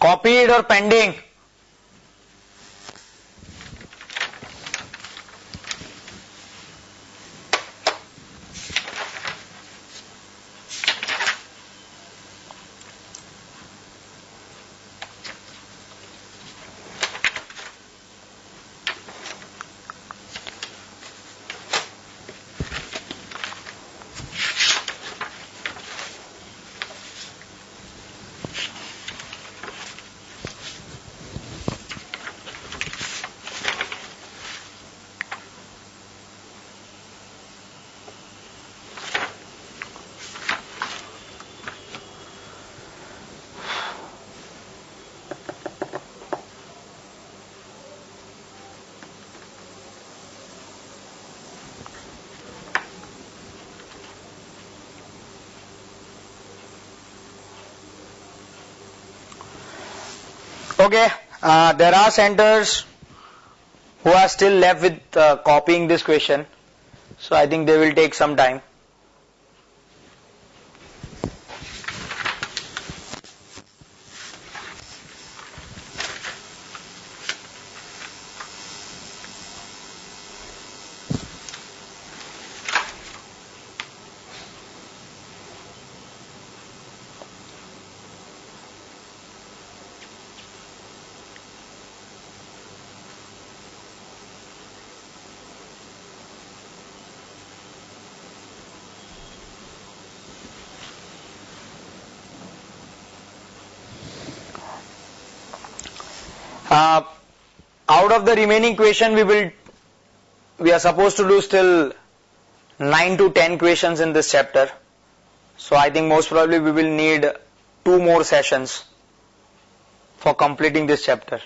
[SPEAKER 1] copied और pending? Okay, there are centers who are still left with copying this question, so I think they will take some time. Out of the remaining question, we are supposed to do still 9 to 10 questions in this chapter. So I think most probably we will need 2 more sessions for completing this chapter.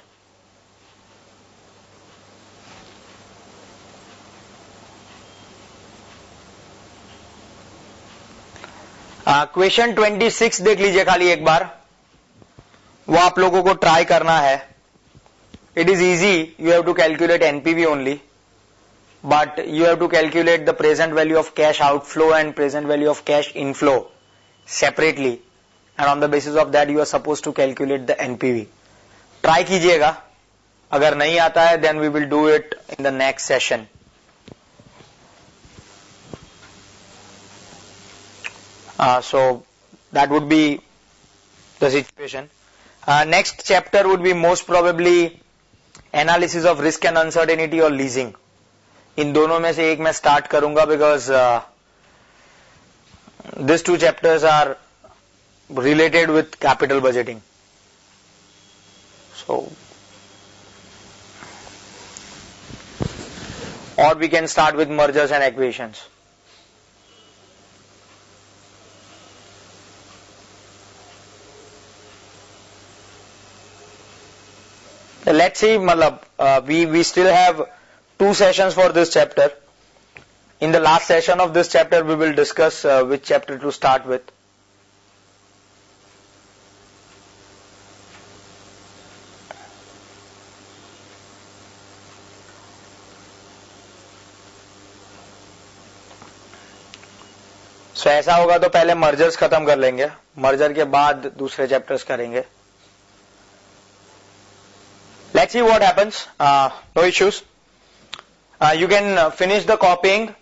[SPEAKER 1] Question 26 देख लीजिए खाली एक बार, वो आप लोगों को try करना है. It is easy, you have to calculate NPV only, but you have to calculate the present value of cash outflow and present value of cash inflow separately, and on the basis of that you are supposed to calculate the NPV. Try कीजिएगा, अगर नहीं आता है then we will do it in the next session. So that would be the situation. Next chapter would be most probably analysis of risk and uncertainty और leasing. इन दोनों में से एक मैं स्टार्ट करूंगा because these two chapters are related with capital budgeting. So, or we can start with mergers and acquisitions. Let's see, we still have 2 sessions for this chapter. In the last session of this chapter, we will discuss which chapter to start with. So ऐसा होगा तो पहले mergers खत्म कर लेंगे, merger के बाद दूसरे चैप्टर्स करेंगे. Let's see what happens. No issues. You can finish the copying.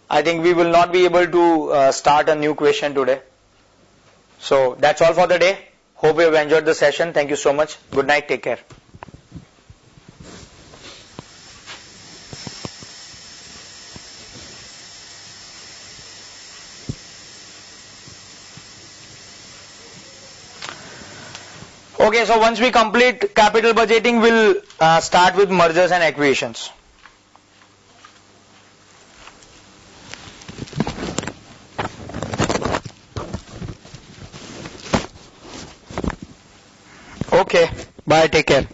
[SPEAKER 1] I think we will not be able to start a new question today. So that's all for the day. Hope you have enjoyed the session. Thank you so much. Good night. Take care. Okay, so once we complete capital budgeting, we'll start with mergers and acquisitions. Okay, bye, take care.